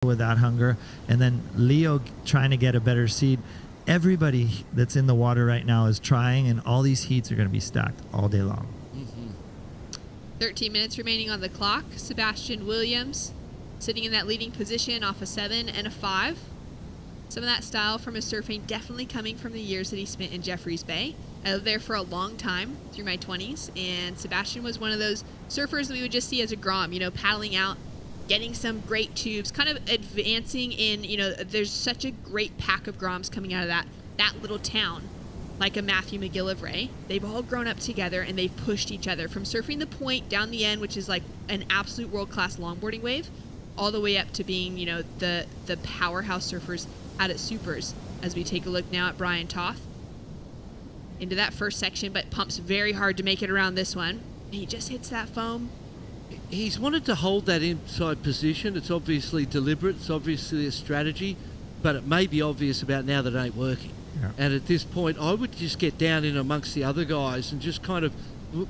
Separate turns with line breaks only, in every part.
with that hunger, and then Leo trying to get a better seed. Everybody that's in the water right now is trying, and all these heats are going to be stacked all day long.
13 minutes remaining on the clock. Sebastian Williams sitting in that leading position off a 7 and a 5. Some of that style from his surfing definitely coming from the years that he spent in Jeffreys Bay. I lived there for a long time through my 20s, and Sebastian was one of those surfers that we would just see as a Grom, paddling out, getting some great tubes, kind of advancing in, there's such a great pack of Groms coming out of that little town, like a Matthew McGillivray. They've all grown up together, and they've pushed each other from surfing the point down the end, which is like an absolute world-class longboarding wave, all the way up to being, the powerhouse surfers out at Supers. As we take a look now at Brian Toth into that first section, but pumps very hard to make it around this one. He just hits that foam.
He's wanted to hold that inside position. It's obviously deliberate. It's obviously a strategy, but it may be obvious about now that it ain't working. Yeah. And at this point, I would just get down in amongst the other guys and just kind of,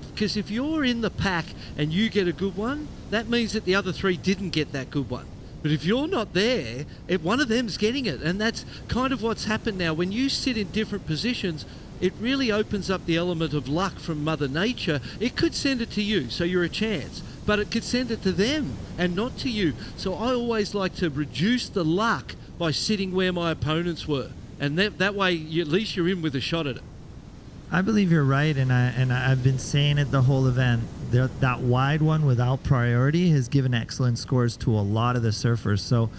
because if you're in the pack and you get a good one, that means that the other three didn't get that good one. But if you're not there, one of them's getting it. And that's kind of what's happened now. When you sit in different positions, it really opens up the element of luck from Mother Nature. It could send it to you, so you're a chance. But it could send it to them and not to you. So I always like to reduce the luck by sitting where my opponents were. And that way, at least you're in with a shot at it.
I believe you're right, and I've been saying it the whole event. That wide one without priority has given excellent scores to a lot of the surfers. So,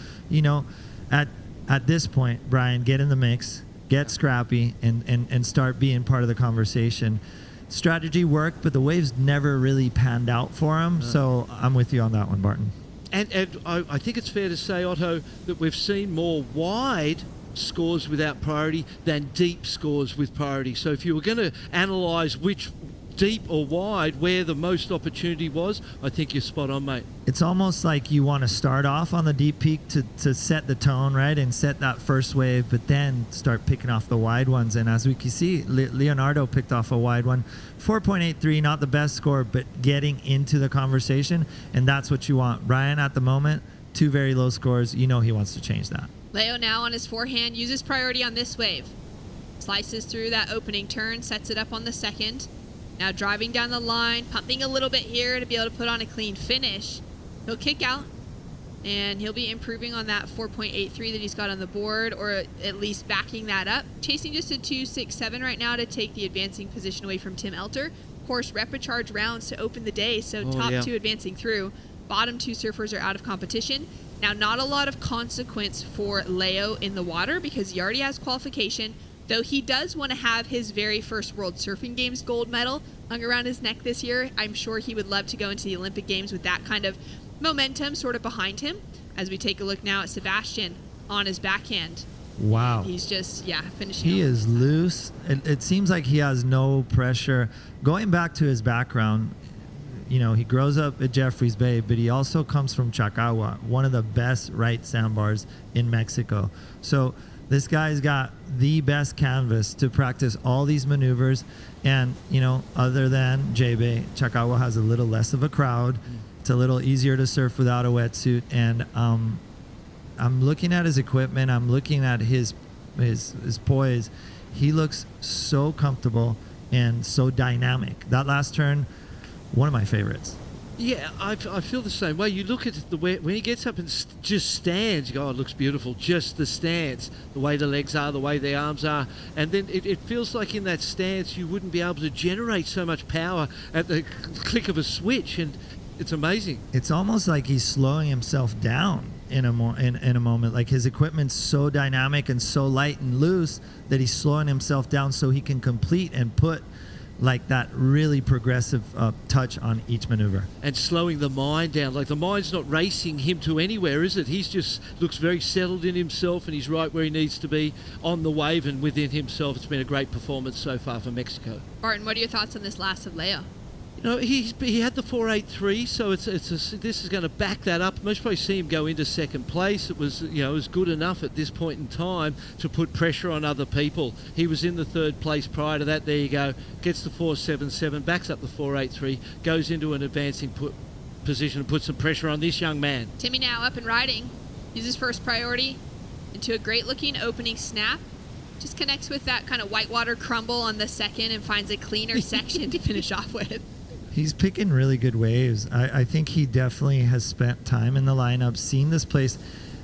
at this point, Brian, get in the mix, get scrappy, and start being part of the conversation. Strategy worked, but the waves never really panned out for him. No. So I'm with you on that one, Barton.
And I think it's fair to say, Otto, that we've seen more wide scores without priority than deep scores with priority. So if you were going to analyse which deep or wide, where the most opportunity was, I think you're spot on, mate.
It's almost like you want to start off on the deep peak to set the tone, right, and set that first wave, but then start picking off the wide ones. And as we can see, Leonardo picked off a wide one. 4.83, not the best score, but getting into the conversation, and that's what you want. Brian, at the moment, 2 very low scores. He wants to change that.
Leo now on his forehand uses priority on this wave. Slices through that opening turn, sets it up on the second. Now driving down the line, pumping a little bit here to be able to put on a clean finish. He'll kick out, and he'll be improving on that 4.83 that he's got on the board, or at least backing that up. Chasing just a 2.67 right now to take the advancing position away from Tim Elter. Of course, repecharge rounds to open the day, so top 2 advancing through. Bottom 2 surfers are out of competition. Now, not a lot of consequence for Leo in the water because he already has qualification, though he does want to have his very first World Surfing Games gold medal hung around his neck this year. I'm sure he would love to go into the Olympic Games with that kind of momentum sort of behind him. As we take a look now at Sebastian on his backhand.
Wow.
He's just, finishing.
He is loose. It seems like he has no pressure. Going back to his background, he grows up at Jeffreys Bay, but he also comes from Chacagua, one of the best right sandbars in Mexico. So this guy's got the best canvas to practice all these maneuvers. And, other than J-Bay, Chacagua has a little less of a crowd. It's a little easier to surf without a wetsuit. And I'm looking at his equipment. I'm looking at his poise. He looks so comfortable and so dynamic. That last turn, one of my favorites.
Yeah, I feel the same way. You look at the way when he gets up and just stands, you go, oh, it looks beautiful. Just the stance, the way the legs are, the way the arms are. And then it feels like in that stance you wouldn't be able to generate so much power at the click of a switch. And it's amazing.
It's almost like he's slowing himself down in a moment. Like his equipment's so dynamic and so light and loose that he's slowing himself down so he can complete and put like that really progressive touch on each maneuver.
And slowing the mind down. Like the mind's not racing him to anywhere, is it? He's just looks very settled in himself and he's right where he needs to be on the wave and within himself. It's been a great performance so far for Mexico.
Martin, what are your thoughts on this last of Leo?
He had the 4.83, so this is going to back that up. Most probably see him go into second place. It was good enough at this point in time to put pressure on other people. He was in the 3rd place prior to that. There you go. Gets the 4.77, backs up the 4.83, goes into an advancing position and puts some pressure on this young man.
Timmy now up and riding. Uses first priority into a great looking opening snap. Just connects with that kind of whitewater crumble on the second and finds a cleaner section to finish off with.
He's picking really good waves. I think he definitely has spent time in the lineup, seen this place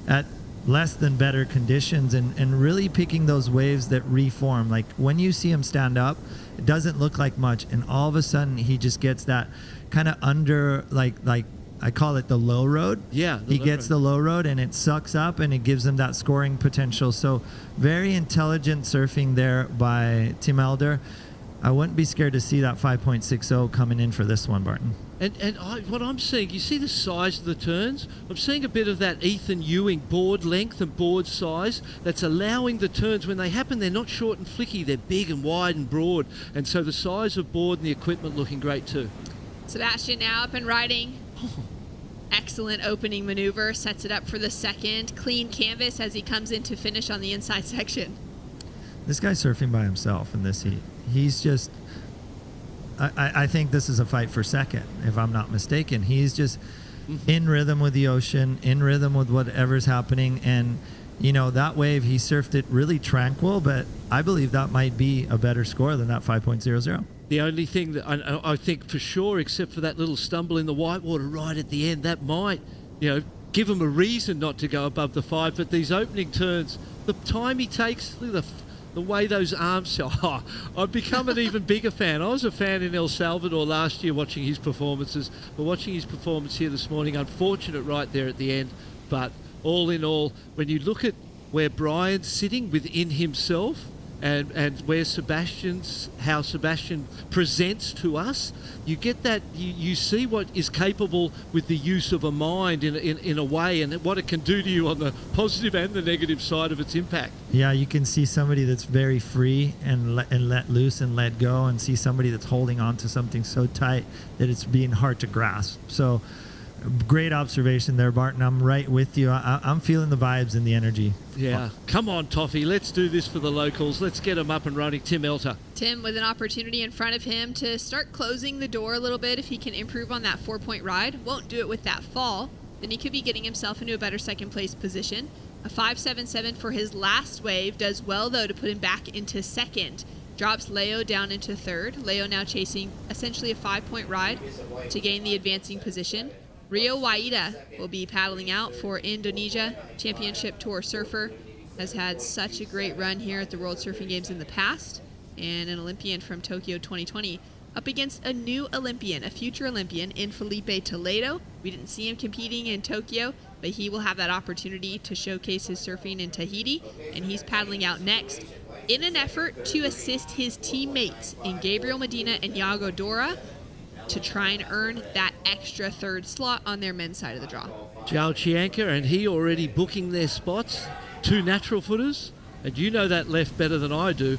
at less than better conditions, and really picking those waves that reform. Like when you see him stand up, it doesn't look like much, and all of a sudden he just gets that kind of under, like I call it the low road.
Yeah.
He gets the low road and it sucks up and it gives him that scoring potential. So very intelligent surfing there by Tim Elder. I wouldn't be scared to see that 5.60 coming in for this one, Barton.
What I'm seeing, you see the size of the turns? I'm seeing a bit of that Ethan Ewing board length and board size that's allowing the turns, when they happen, they're not short and flicky, they're big and wide and broad. And so the size of board and the equipment looking great too.
Sebastian now up and riding. Excellent opening maneuver, sets it up for the second. Clean canvas as he comes in to finish on the inside section.
This guy's surfing by himself in this heat. He's just, I think this is a fight for second, if I'm not mistaken. He's just in rhythm with the ocean, in rhythm with whatever's happening. And, you know, that wave, he surfed it really tranquil, but I believe that might be a better score than that 5.00.
The only thing that I think for sure, except for that little stumble in the whitewater right at the end, that might, give him a reason not to go above the 5. But these opening turns, the time he takes, look at the way those arms... Oh, I've become an even bigger fan. I was a fan in El Salvador last year watching his performances. But watching his performance here this morning, unfortunate right there at the end. But all in all, when you look at where Brian's sitting within himself, and how Sebastian presents to us, you get that, you see what is capable with the use of a mind in a way, and what it can do to you on the positive and the negative side of its impact.
Yeah, you can see somebody that's very free and let loose and let go, and see somebody that's holding on to something so tight that it's being hard to grasp. So great observation there, Barton. I'm right with you. I'm feeling the vibes and the energy.
Yeah. Come on, Toffee. Let's do this for the locals. Let's get them up and running. Tim Elter.
Tim with an opportunity in front of him to start closing the door a little bit if he can improve on that 4-point ride. Won't do it with that fall. Then he could be getting himself into a better second place position. A 5.77 for his last wave. Does well, though, to put him back into second. Drops Leo down into third. Leo now chasing essentially a 5-point ride to gain the advancing position. Rio Waida will be paddling out for Indonesia. Championship Tour surfer. Has had such a great run here at the World Surfing Games in the past. And an Olympian from Tokyo 2020. Up against a new Olympian, a future Olympian in Filipe Toledo. We didn't see him competing in Tokyo, but he will have that opportunity to showcase his surfing in Tahiti. And he's paddling out next in an effort to assist his teammates in Gabriel Medina and Yago Dora, to try and earn that extra third slot on their men's side of the draw.
Joe Chianca and he already booking their spots. 2 natural footers. And you know that left better than I do.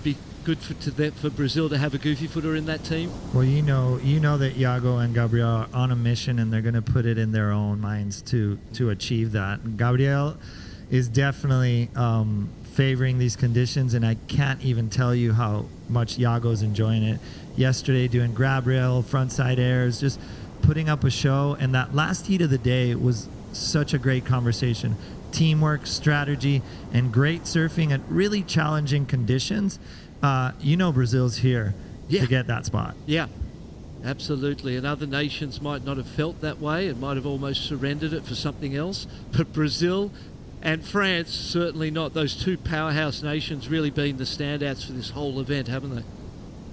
Be good for Brazil to have a goofy footer in that team.
Well, you know that Yago and Gabriel are on a mission, and they're going to put it in their own minds to achieve that. And Gabriel is definitely favoring these conditions, and I can't even tell you how much Yago's enjoying it. Yesterday doing grab rail, frontside airs, just putting up a show. And that last heat of the day was such a great conversation. Teamwork, strategy, and great surfing at really challenging conditions. Brazil's here to get that spot.
Yeah, absolutely. And other nations might not have felt that way and might have almost surrendered it for something else. But Brazil and France, certainly not. Those 2 powerhouse nations really been the standouts for this whole event, haven't they?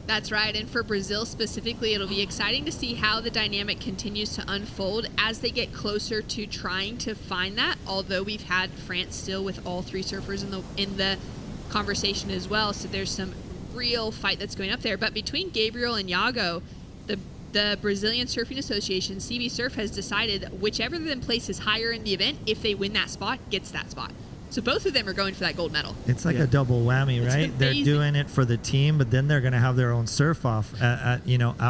That's right, and for Brazil specifically, it'll be exciting to see how the dynamic continues to unfold as they get closer to trying to find that, although we've had France still with all 3 surfers in the conversation as well, so there's some real fight that's going up there. But between Gabriel and Yago, the Brazilian Surfing Association, CB Surf, has decided that whichever of them places higher in the event, if they win that spot, gets that spot. So both of them are going for that gold medal.
It's like a double whammy, right? They're doing it for the team, but then they're going to have their own surf off at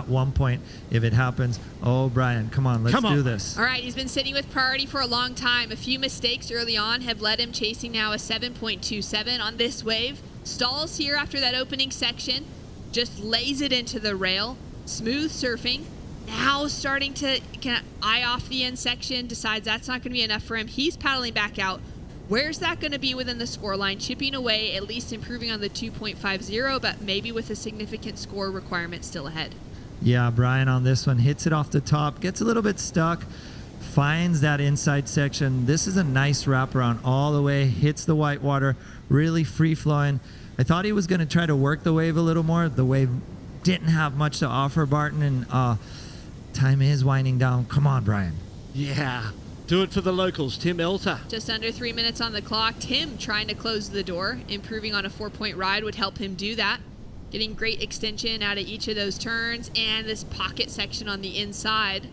one point if it happens. Oh, Brian, come on, let's do this.
All right, he's been sitting with priority for a long time. A few mistakes early on have led him chasing now a 7.27 on this wave. Stalls here after that opening section. Just lays it into the rail. Smooth surfing. Now starting to kind of eye off the end section, decides that's not going to be enough for him. He's paddling back out. Where's that going to be within the score line? Chipping away, at least improving on the 2.50, but maybe with a significant score requirement still ahead.
Yeah, Brian on this one hits it off the top, gets a little bit stuck, finds that inside section. This is a nice wraparound all the way, hits the white water, really free flowing. I thought he was going to try to work the wave a little more. The wave didn't have much to offer Barton, and time is winding down. Come on, Brian.
Yeah. Do it for the locals, Tim Elter.
Just under 3 minutes on the clock. Tim trying to close the door. Improving on a 4-point ride would help him do that. Getting great extension out of each of those turns, and this pocket section on the inside.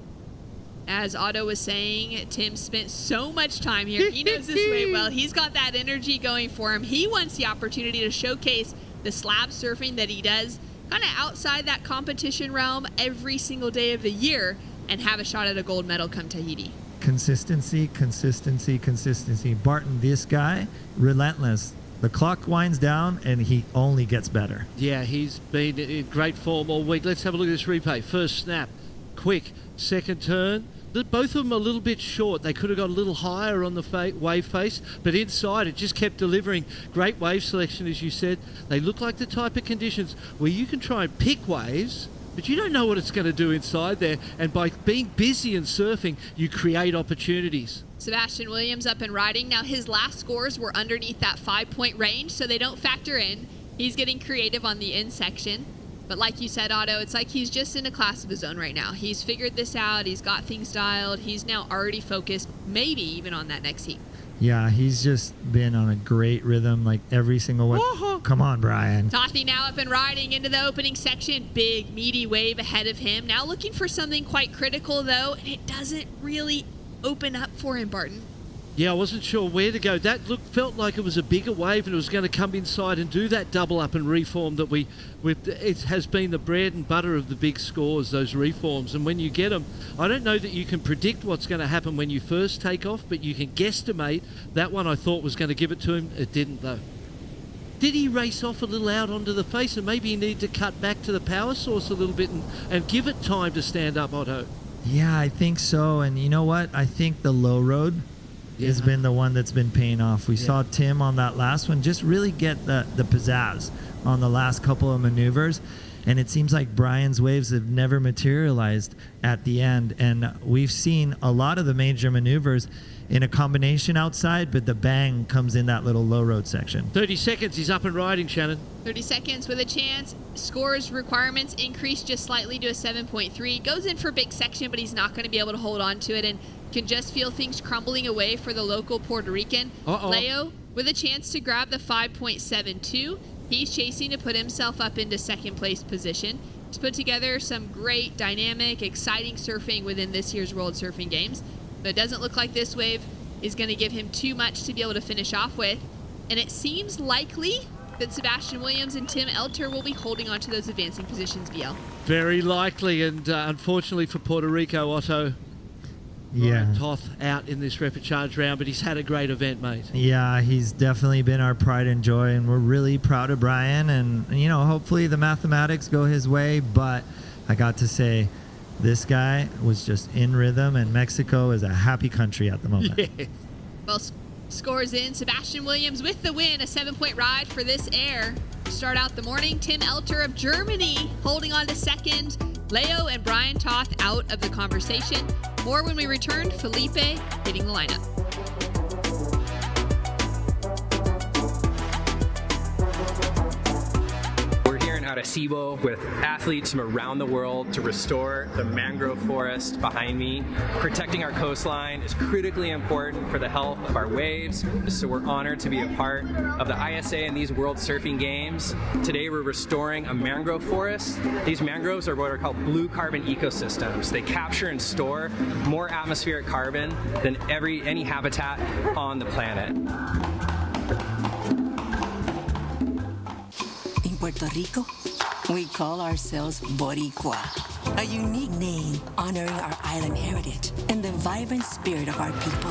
As Otto was saying, Tim spent so much time here. He knows this wave well. He's got that energy going for him. He wants the opportunity to showcase the slab surfing that he does kind of outside that competition realm every single day of the year and have a shot at a gold medal come Tahiti.
Consistency, consistency, consistency. Barton, this guy, relentless. The clock winds down, and he only gets better.
Yeah, he's been in great form all week. Let's have a look at this replay. First snap, quick. Second turn. Both of them a little bit short. They could have got a little higher on the wave face, but inside it just kept delivering. Great wave selection, as you said. They look like the type of conditions where you can try and pick waves, but you don't know what it's going to do inside there. And by being busy and surfing, you create opportunities.
Sebastian Williams up and riding. Now his last scores were underneath that 5-point range, so they don't factor in. He's getting creative on the in section. But like you said, Otto, it's like he's just in a class of his own right now. He's figured this out. He's got things dialed. He's now already focused, maybe even on that next heat.
Yeah, he's just been on a great rhythm, like every single one.
Whoa.
Come on, Brian.
Tothy now up and riding into the opening section. Big, meaty wave ahead of him. Now looking for something quite critical, though, and it doesn't really open up for him, Barton.
Yeah, I wasn't sure where to go. That felt like it was a bigger wave and it was going to come inside and do that double up and reform that it has been the bread and butter of the big scores, those reforms. And when you get them, I don't know that you can predict what's going to happen when you first take off, but you can guesstimate. That one I thought was going to give it to him. It didn't, though. Did he race off a little out onto the face, and maybe he needed to cut back to the power source a little bit and give it time to stand up, Otto?
Yeah, I think so. And you know what? I think the low road has been the one that's been paying off. We saw Tim on that last one just really get the pizzazz on the last couple of maneuvers. And it seems like Brian's waves have never materialized at the end. And we've seen a lot of the major maneuvers in a combination outside, but the bang comes in that little low road section.
30 seconds, he's up and riding, Shannon.
30 seconds with a chance. Scores requirements increase just slightly to a 7.3. Goes in for big section, but he's not going to be able to hold on to it and can just feel things crumbling away for the local Puerto Rican. Leo with a chance to grab the 5.72. He's chasing to put himself up into second place position. He's put together some great, dynamic, exciting surfing within this year's World Surfing Games. But it doesn't look like this wave is going to give him too much to be able to finish off with. And it seems likely that Sebastian Williams and Tim Elter will be holding on to those advancing positions, BL.
Very likely, and unfortunately for Puerto Rico, Otto, Brian Toth out in this repechage round, but he's had a great event, mate.
Yeah, he's definitely been our pride and joy, and we're really proud of Brian. And, you know, hopefully the mathematics go his way, but I got to say, this guy was just in rhythm, and Mexico is a happy country at the moment.
Yeah.
Well, scores in. Sebastian Williams with the win, a 7-point ride for this air. Start out the morning. Tim Elter of Germany holding on to second. Leo and Brian Toth out of the conversation. More when we return. Filipe hitting the lineup.
Arecibo with athletes from around the world to restore the mangrove forest behind me. Protecting our coastline is critically important for the health of our waves, so we're honored to be a part of the ISA and these World Surfing Games. Today we're restoring a mangrove forest. These mangroves are what are called blue carbon ecosystems. They capture and store more atmospheric carbon than any habitat on the planet.
In Puerto Rico, we call ourselves boricua, a unique name honoring our island heritage and the vibrant spirit of our people.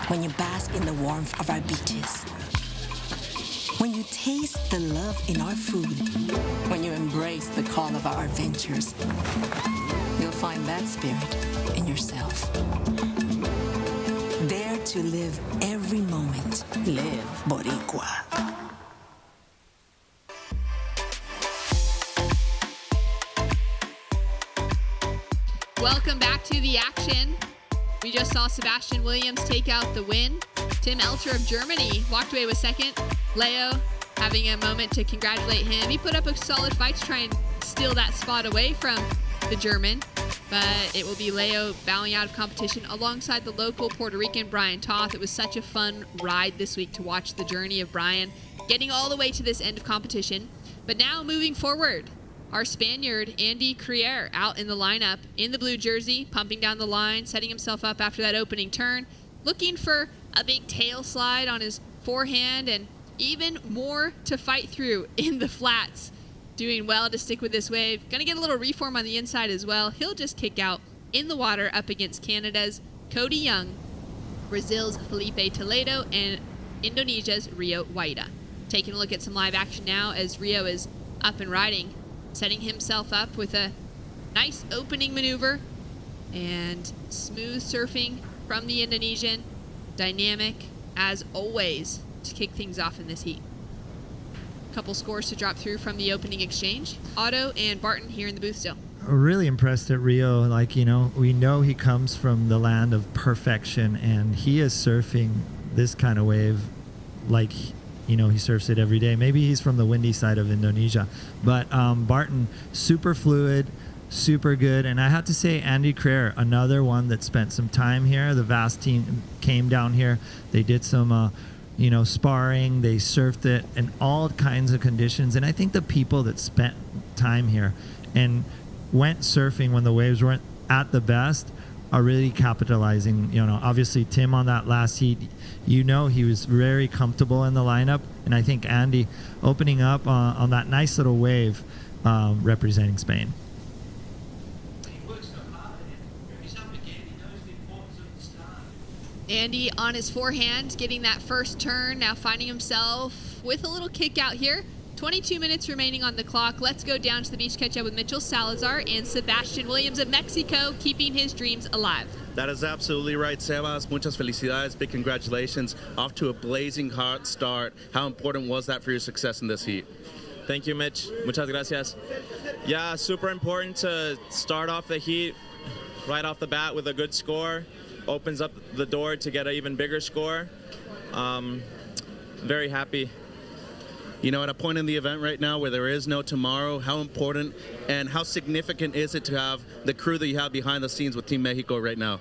When you bask in the warmth of our beaches, when you taste the love in our food, when you embrace the call of our adventures, you'll find that spirit in yourself. Dare to live every moment. Live Boricua.
Welcome back to the action. We just saw Sebastian Williams take out the win. Tim Elter of Germany walked away with second. Leo having a moment to congratulate him. He put up a solid fight to try and steal that spot away from the German, but it will be Leo bowing out of competition alongside the local Puerto Rican Brian Toth. It was such a fun ride this week to watch the journey of Brian getting all the way to this end of competition. But now moving forward, our Spaniard, Andy Crier, out in the lineup in the blue jersey, pumping down the line, setting himself up after that opening turn, looking for a big tail slide on his forehand and even more to fight through in the flats. Doing well to stick with this wave. Gonna get a little reform on the inside as well. He'll just kick out in the water up against Canada's Cody Young, Brazil's Filipe Toledo, and Indonesia's Rio Waida. Taking a look at some live action now as Rio is up and riding, setting himself up with a nice opening maneuver and smooth surfing from the Indonesian. Dynamic as always to kick things off in this heat. Couple scores to drop through from the opening exchange. Otto and Barton here in the booth still.
Really impressed at Rio. Like, you know, we know he comes from the land of perfection, and he is surfing this kind of wave like, you know, he surfs it every day. Maybe he's from the windy side of Indonesia. But Barton, super fluid, super good. And I have to say, Andy Crier, another one that spent some time here. The VAST team came down here. They did some sparring, they surfed it in all kinds of conditions. And I think the people that spent time here and went surfing when the waves weren't at the best are really capitalizing. You know, obviously Tim on that last heat, you know, he was very comfortable in the lineup. And I think Andy opening up on that nice little wave representing Spain.
Andy on his forehand, getting that first turn, now finding himself with a little kick out here. 22 minutes remaining on the clock. Let's go down to the beach, catch up with Mitchell Salazar and Sebastian Williams of Mexico, keeping his dreams alive.
That is absolutely right, Sebas. Muchas felicidades. Big congratulations. Off to a blazing hot start. How important was that for your success in this heat?
Thank you, Mitch. Muchas gracias. Yeah, super important to start off the heat right off the bat with a good score. Opens up the door to get an even bigger score. Very happy.
You know, at a point in the event right now where there is no tomorrow, how important and how significant is it to have the crew that you have behind the scenes with Team Mexico right now?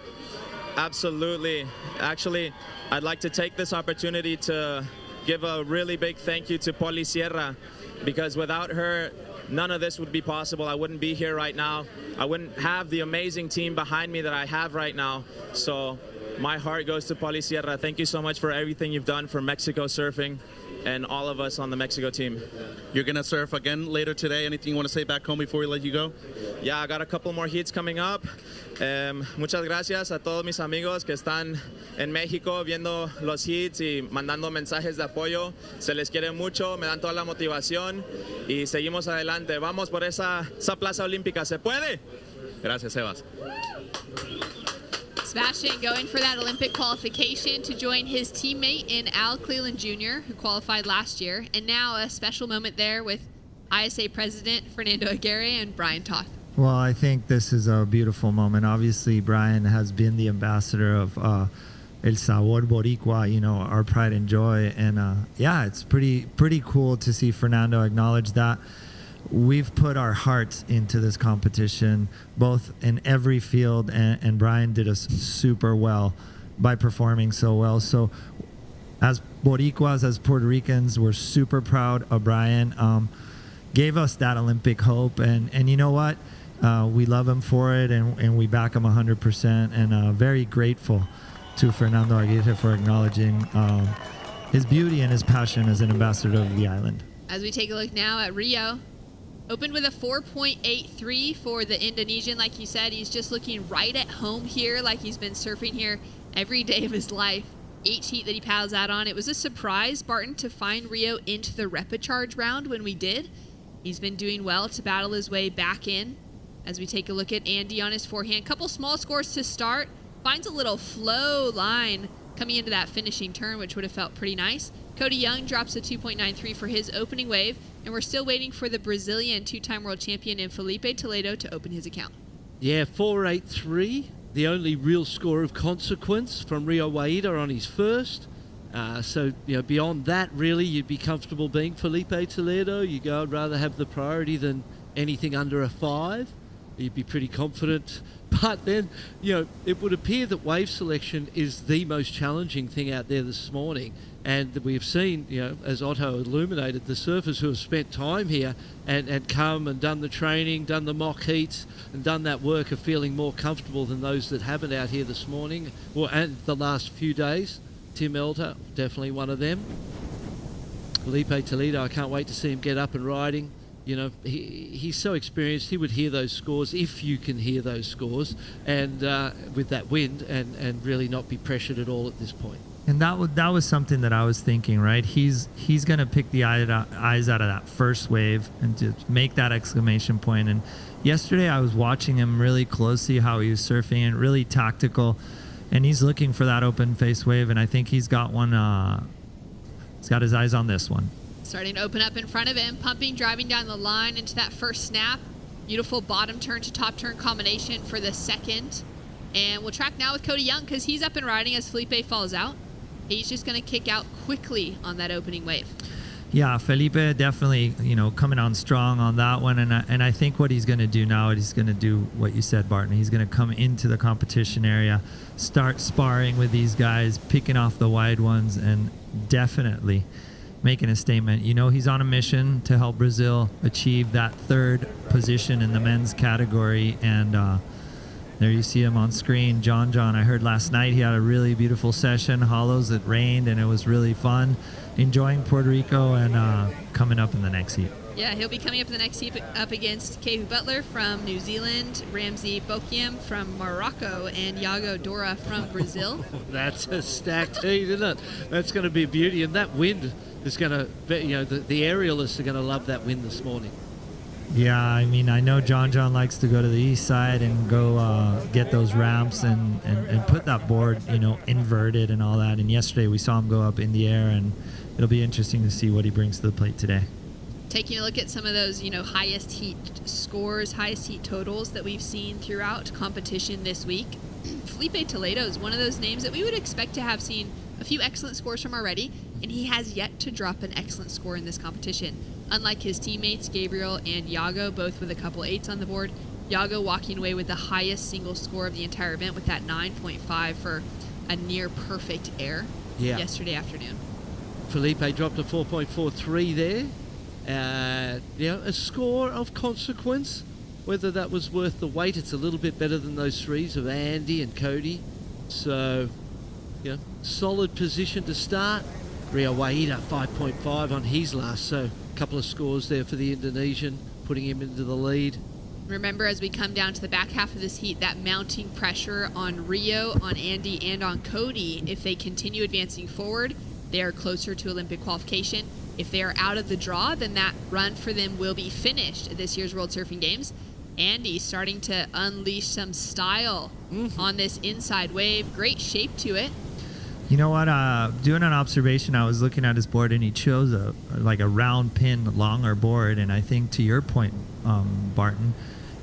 Absolutely. Actually, I'd like to take this opportunity to give a really big thank you to Poli Sierra, because without her, none of this would be possible. I wouldn't be here right now. I wouldn't have the amazing team behind me that I have right now. So my heart goes to Poli Sierra. Thank you so much for everything you've done for Mexico surfing and all of us on the Mexico team.
You're going to surf again later today. Anything you want to say back home before we let you go?
Yeah, I got a couple more heats coming up. Muchas gracias a todos mis amigos que están en México viendo los heats y mandando mensajes de apoyo. Se les quiere mucho, me dan toda la motivación y seguimos adelante. Vamos por esa plaza olímpica. ¿Se puede?
Gracias, Sebas.
Sebastian going for that Olympic qualification to join his teammate in Al Cleland Jr., who qualified last year. And now a special moment there with ISA President Fernando Aguirre and Brian Toth.
Well, I think this is a beautiful moment. Obviously, Brian has been the ambassador of El Sabor Boricua, you know, our pride and joy. And yeah, it's pretty cool to see Fernando acknowledge that. We've put our hearts into this competition, both in every field, and Brian did us super well by performing so well. So as Boricuas, as Puerto Ricans, we're super proud of Brian. Gave us that Olympic hope, and you know what? We love him for it, and we back him 100%, and very grateful to Fernando Aguirre for acknowledging his beauty and his passion as an ambassador of the island.
As we take a look now at Rio, opened with a 4.83 for the Indonesian. Like you said, he's just looking right at home here, like he's been surfing here every day of his life. H heat that he paddles out on. It was a surprise, Barton, to find Rio into the repecharge round when we did. He's been doing well to battle his way back in. As we take a look at Andy on his forehand, couple small scores to start. Finds a little flow line coming into that finishing turn, which would have felt pretty nice. Cody Young drops a 2.93 for his opening wave, and we're still waiting for the Brazilian two-time world champion in Filipe Toledo to open his account.
Yeah, 4.83, the only real score of consequence from Rio Waida on his first. So, beyond that, really, you'd be comfortable being Filipe Toledo. You go, I'd rather have the priority than anything under a 5. You'd be pretty confident. But then, it would appear that wave selection is the most challenging thing out there this morning. And we've seen, as Otto illuminated, the surfers who have spent time here and come and done the training, done the mock heats, and done that work are feeling more comfortable than those that haven't out here this morning, and the last few days. Tim Elder, definitely one of them. Filipe Toledo, I can't wait to see him get up and riding. He's so experienced, he would hear those scores, if you can hear those scores, and with that wind, and really not be pressured at all at this point.
And that was something that I was thinking, right? He's going to pick the eyes out of that first wave and to make that exclamation point. And yesterday I was watching him really closely, how he was surfing, and really tactical. And he's looking for that open face wave, and I think he's got one. He's got his eyes on this one.
Starting to open up in front of him, pumping, driving down the line into that first snap. Beautiful bottom turn to top turn combination for the second. And we'll track now with Cody Young because he's up and riding as Filipe falls out. He's just going to kick out quickly on that opening wave.
Yeah, Filipe definitely, coming on strong on that one. And I think what he's going to do now, he's going to do what you said, Barton. He's going to come into the competition area, start sparring with these guys, picking off the wide ones, and definitely making a statement. He's on a mission to help Brazil achieve that third position in the men's category. And there you see him on screen. John, I heard last night he had a really beautiful session. Hollows, it rained, and it was really fun. Enjoying Puerto Rico and coming up in the next heat.
Yeah, he'll be coming up in the next heat up against Kehu Butler from New Zealand, Ramsey Bokiem from Morocco, and Yago Dora from Brazil.
That's a stacked heat, isn't it? That's going to be a beauty. And that wind is going to, the aerialists are going to love that wind this morning.
Yeah, I know John likes to go to the east side and go get those ramps and put that board, inverted and all that. And yesterday we saw him go up in the air, and it'll be interesting to see what he brings to the plate today.
Taking a look at some of those, highest heat scores, highest heat totals that we've seen throughout competition this week. Filipe Toledo is one of those names that we would expect to have seen a few excellent scores from already, and he has yet to drop an excellent score in this competition. Unlike his teammates, Gabriel and Yago, both with a couple 8s on the board, Yago walking away with the highest single score of the entire event with that 9.5 for a near perfect air yesterday afternoon.
Filipe dropped a 4.43 there. A score of consequence. Whether that was worth the wait, it's a little bit better than those 3s of Andy and Cody. So, solid position to start. Rio Waida 5.5 on his last, so a couple of scores there for the Indonesian, putting him into the lead.
Remember, as we come down to the back half of this heat, that mounting pressure on Rio, on Andy, and on Cody. If they continue advancing forward, they are closer to Olympic qualification. If they are out of the draw, then that run for them will be finished at this year's World Surfing Games. Andy starting to unleash some style on this inside wave. Great shape to it.
You know what? Doing an observation, I was looking at his board, and he chose a round pin longer board. And I think to your point, Barton,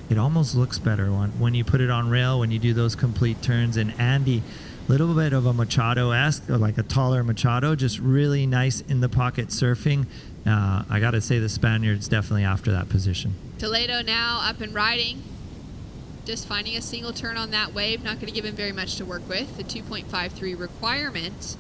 it almost looks better when you put it on rail, when you do those complete turns. And Andy, little bit of a Machado-esque, like a taller Machado, just really nice in the pocket surfing. I got to say the Spaniard's definitely after that position.
Toledo now up and riding. Just finding a single turn on that wave. Not going to give him very much to work with. The 2.53 requirement.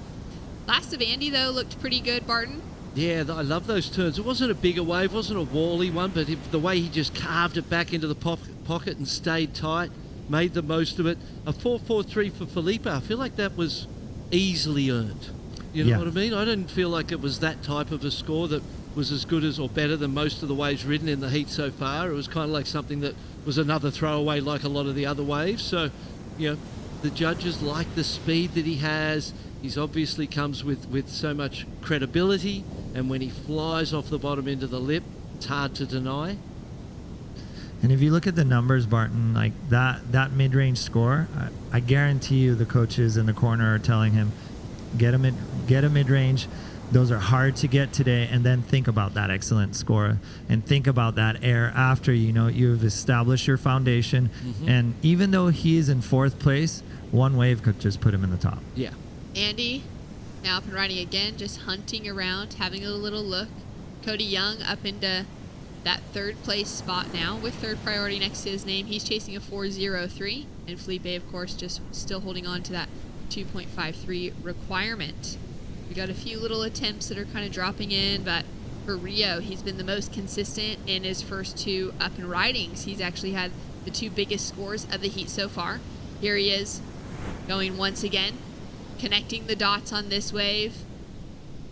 Last of Andy, though, looked pretty good, Barton.
Yeah, I love those turns. It wasn't a bigger wave, wasn't a wally one, but the way he just carved it back into the pocket and stayed tight, made the most of it. A 4.43 for Filipe. I feel like that was easily earned. You know what I mean? I didn't feel like it was that type of a score that was as good as or better than most of the waves ridden in the heat so far. It was kind of like something that was another throwaway like a lot of the other waves. So, the judges like the speed that he has. He's obviously comes with so much credibility, and when he flies off the bottom into the lip, it's hard to deny.
And if you look at the numbers, Barton, like that mid-range score, I guarantee you the coaches in the corner are telling him, get a mid-range. Those are hard to get today, and then think about that excellent score and think about that air after you've established your foundation. And even though he is in fourth place, one wave could just put him in the top.
Yeah.
Andy, now up and riding again, just hunting around, having a little look. Cody Young up into that third place spot now with third priority next to his name. He's chasing a 4.03, and Filipe, of course, just still holding on to that 2.53 requirement. We got a few little attempts that are kind of dropping in, but for Rio, he's been the most consistent in his first two up and ridings. He's actually had the two biggest scores of the heat so far. Here he is, going once again, connecting the dots on this wave,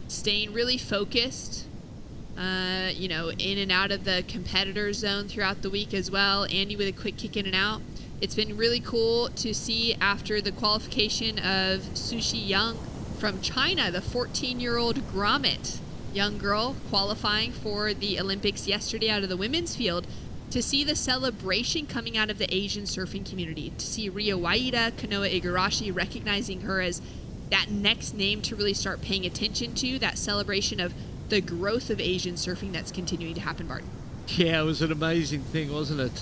staying really focused, in and out of the competitor zone throughout the week as well. Andy with a quick kick in and out. It's been really cool to see after the qualification of Sushi Young from China, the 14-year-old grommet, young girl qualifying for the Olympics yesterday out of the women's field, to see the celebration coming out of the Asian surfing community, to see Rio Waida, Kanoa Igarashi recognizing her as that next name to really start paying attention to, that celebration of the growth of Asian surfing that's continuing to happen, Barton.
Yeah, it was an amazing thing, wasn't it?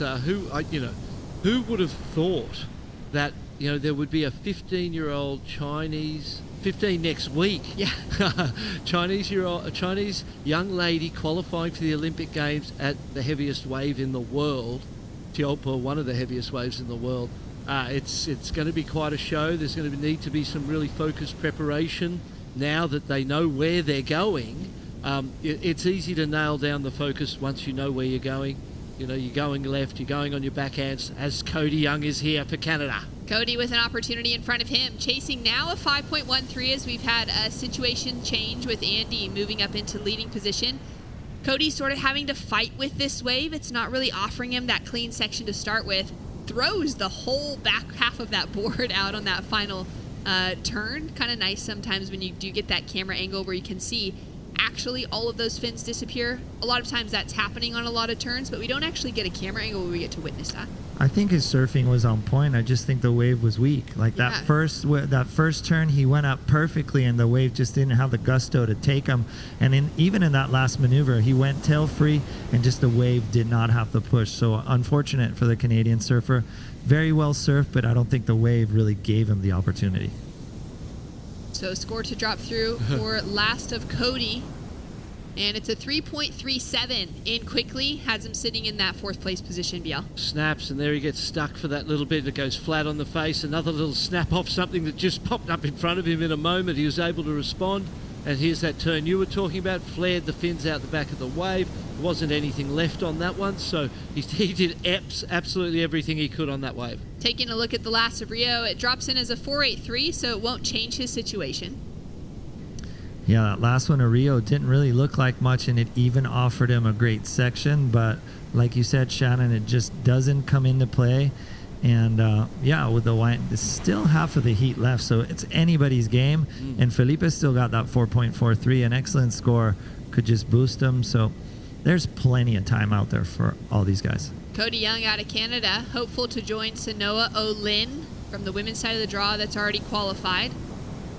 Who would have thought that there would be a 15-year-old Chinese, 15 next week, Chinese young lady qualifying for the Olympic Games at the heaviest wave in the world, Teopa, one of the heaviest waves in the world. It's going to be quite a show. There's going to need to be some really focused preparation now that they know where they're going. It's easy to nail down the focus once you know where you're going. You're going left, you're going on your backhands, as Cody Young is here for Canada.
Cody with an opportunity in front of him, chasing now a 5.13 as we've had a situation change with Andy moving up into leading position. Cody sort of having to fight with this wave. It's not really offering him that clean section to start with. Throws the whole back half of that board out on that final turn. Kind of nice sometimes when you do get that camera angle where you can see actually all of those fins disappear. A lot of times that's happening on a lot of turns, but we don't actually get a camera angle where we get to witness that.
I think his surfing was on point. I just think the wave was weak. Like that first turn, he went up perfectly, and the wave just didn't have the gusto to take him. And even in that last maneuver, he went tail free, and just the wave did not have the push. So unfortunate for the Canadian surfer. Very well surfed, but I don't think the wave really gave him the opportunity.
So score to drop through for last of Cody. And it's a 3.37 in quickly, has him sitting in that fourth place position, Biel.
Snaps, and there he gets stuck for that little bit. It goes flat on the face. Another little snap off something that just popped up in front of him in a moment. He was able to respond. And here's that turn you were talking about. Flared the fins out the back of the wave. There wasn't anything left on that one. So he did absolutely everything he could on that wave.
Taking a look at the last of Rio, it drops in as a 4.83, so it won't change his situation.
Yeah, that last one of Rio didn't really look like much, and it even offered him a great section. But like you said, Shannon, it just doesn't come into play. And with the white, there's still half of the heat left, so it's anybody's game. And Filipe still got that 4.43, an excellent score, could just boost him. So there's plenty of time out there for all these guys.
Cody Young out of Canada, hopeful to join Sanoa Olin from the women's side of the draw that's already qualified.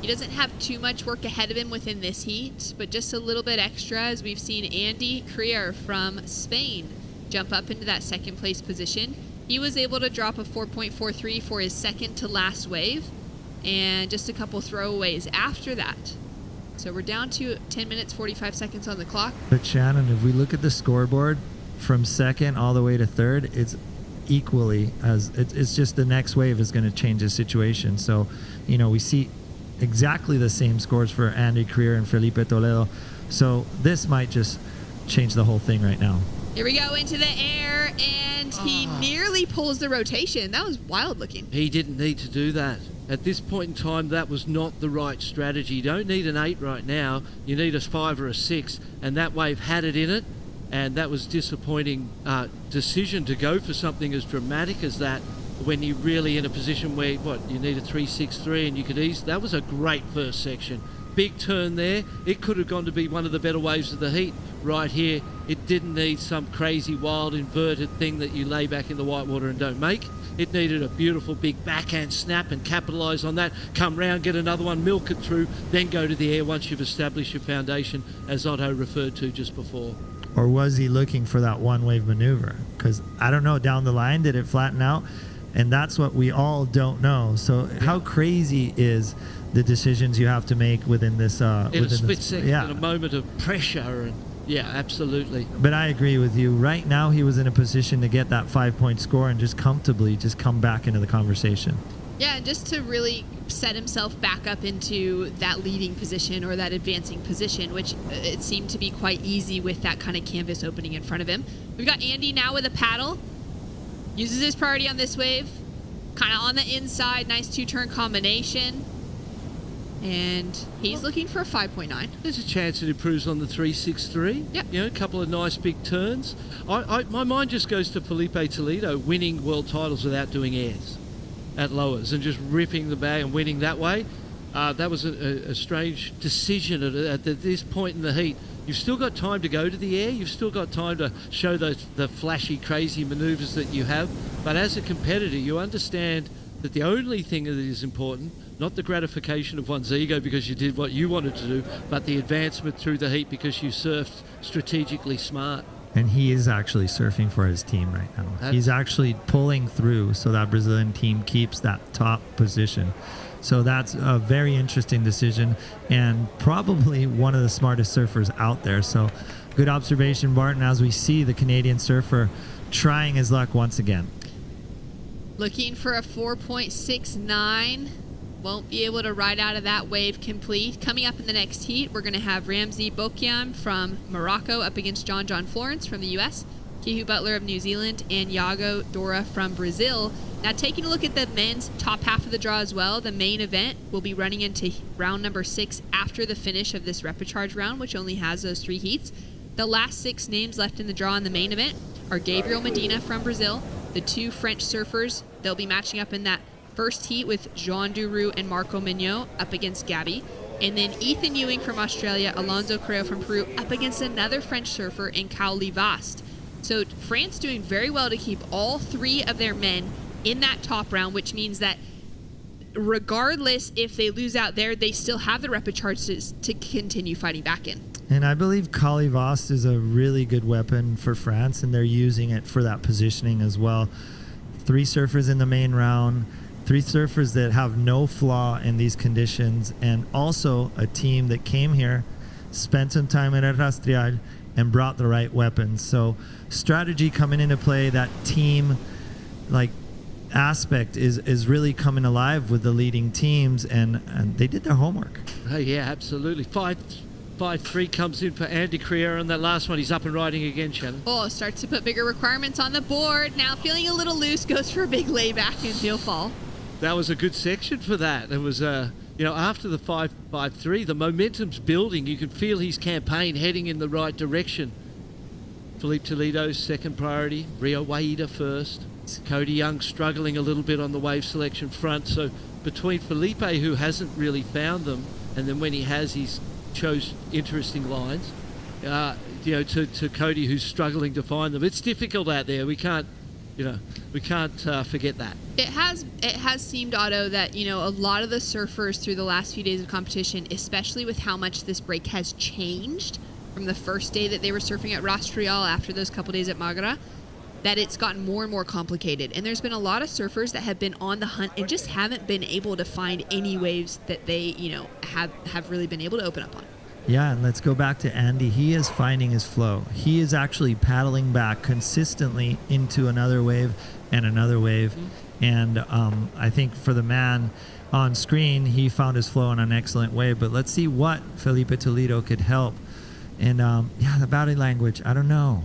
He doesn't have too much work ahead of him within this heat, but just a little bit extra as we've seen Andy Creer from Spain jump up into that second place position. He was able to drop a 4.43 for his second to last wave, and just a couple throwaways after that. So we're down to 10 minutes, 45 seconds on the clock.
But Shannon, if we look at the scoreboard from second all the way to third, it's equally as it's just the next wave is going to change the situation. So, we see exactly the same scores for Andy Creer and Filipe Toledo. So this might just change the whole thing right now.
Here we go into the air, and he nearly pulls the rotation. That was wild looking.
He didn't need to do that. At this point in time, that was not the right strategy. You don't need an 8 right now. You need a 5 or a 6, and that wave had it in it, and that was disappointing decision to go for something as dramatic as that. when you're really in a position where, you need a 363 and you could ease. That was a great first section. Big turn there. It could have gone to be one of the better waves of the heat right here. It didn't need some crazy, wild, inverted thing that you lay back in the whitewater and don't make. It needed a beautiful big backhand snap and capitalise on that. Come round, get another one, milk it through, then go to the air once you've established your foundation, as Otto referred to just before.
Or was he looking for that one-wave maneuver? Because I don't know, down the line, did it flatten out? And that's what we all don't know. So how crazy is the decisions you have to make within this?
In a split second, in a moment of pressure. And yeah, absolutely.
But I agree with you. Right now, he was in a position to get that 5-point score and just comfortably just come back into the conversation.
Yeah, just to really set himself back up into that leading position or that advancing position, which it seemed to be quite easy with that kind of canvas opening in front of him. We've got Andy now with a paddle. Uses his priority on this wave. Kind of on the inside. Nice 2-turn combination. And he's looking for a 5.9.
There's a chance it improves on the 363.
Yep.
A couple of nice big turns. My mind just goes to Filipe Toledo winning world titles without doing airs at lowers and just ripping the bag and winning that way. That was a strange decision at this point in the heat. You've still got time to go to the air. You've still got time to show the flashy, crazy maneuvers that you have. But as a competitor, you understand that the only thing that is important, not the gratification of one's ego because you did what you wanted to do, but the advancement through the heat because you surfed strategically smart.
And he is actually surfing for his team right now. He's actually pulling through so that Brazilian team keeps that top position. So that's a very interesting decision and probably one of the smartest surfers out there. So good observation, Barton, as we see the Canadian surfer trying his luck once again.
Looking for a 4.69. Won't be able to ride out of that wave complete. Coming up in the next heat, we're going to have Ramzi Bokiam from Morocco up against John Florence from the U.S., Kihu Butler of New Zealand, and Yago Dora from Brazil. Now, taking a look at the men's top half of the draw as well, the main event will be running into round number 6 after the finish of this repechage round, which only has those 3 heats. The last 6 names left in the draw in the main event are Gabriel Medina from Brazil, the 2 French surfers. They'll be matching up in that first heat with Jean Duroux and Marco Mignot up against Gabby. And then Ethan Ewing from Australia, Alonso Correa from Peru up against another French surfer in Kaoli Vast. So France doing very well to keep all 3 of their men in that top round, which means that regardless if they lose out there, they still have the repecharges to continue fighting back in.
And I believe Kaoli Vast is a really good weapon for France, and they're using it for that positioning as well. 3 surfers in the main round, 3 surfers that have no flaw in these conditions, and also a team that came here, spent some time at El Rastrial, and brought the right weapons. So strategy coming into play, that team aspect is really coming alive with the leading teams, and they did their homework.
Oh yeah, absolutely. 5-3 comes in for Andy Crier on that last one. He's up and riding again, Shannon.
Oh, starts to put bigger requirements on the board. Now feeling a little loose, goes for a big layback and heel fall.
That was a good section for that. It was, after the 5-3, the momentum's building. You can feel his campaign heading in the right direction. Filipe Toledo's second priority, Rio Waida first. Cody Young struggling a little bit on the wave selection front. So between Filipe, who hasn't really found them, and then when he has, he's chose interesting lines, to Cody, who's struggling to find them. It's difficult out there. We can't forget that.
It has seemed, Otto, that a lot of the surfers through the last few days of competition, especially with how much this break has changed from the first day that they were surfing at Rastrial after those couple days at Magra, that it's gotten more and more complicated. And there's been a lot of surfers that have been on the hunt and just haven't been able to find any waves that they have really been able to open up on.
Yeah, and let's go back to Andy. He is finding his flow. He is actually paddling back consistently into another wave and another wave. Mm-hmm. And I think for the man on screen, he found his flow in an excellent way. But let's see what Filipe Toledo could help. And the body language, I don't know.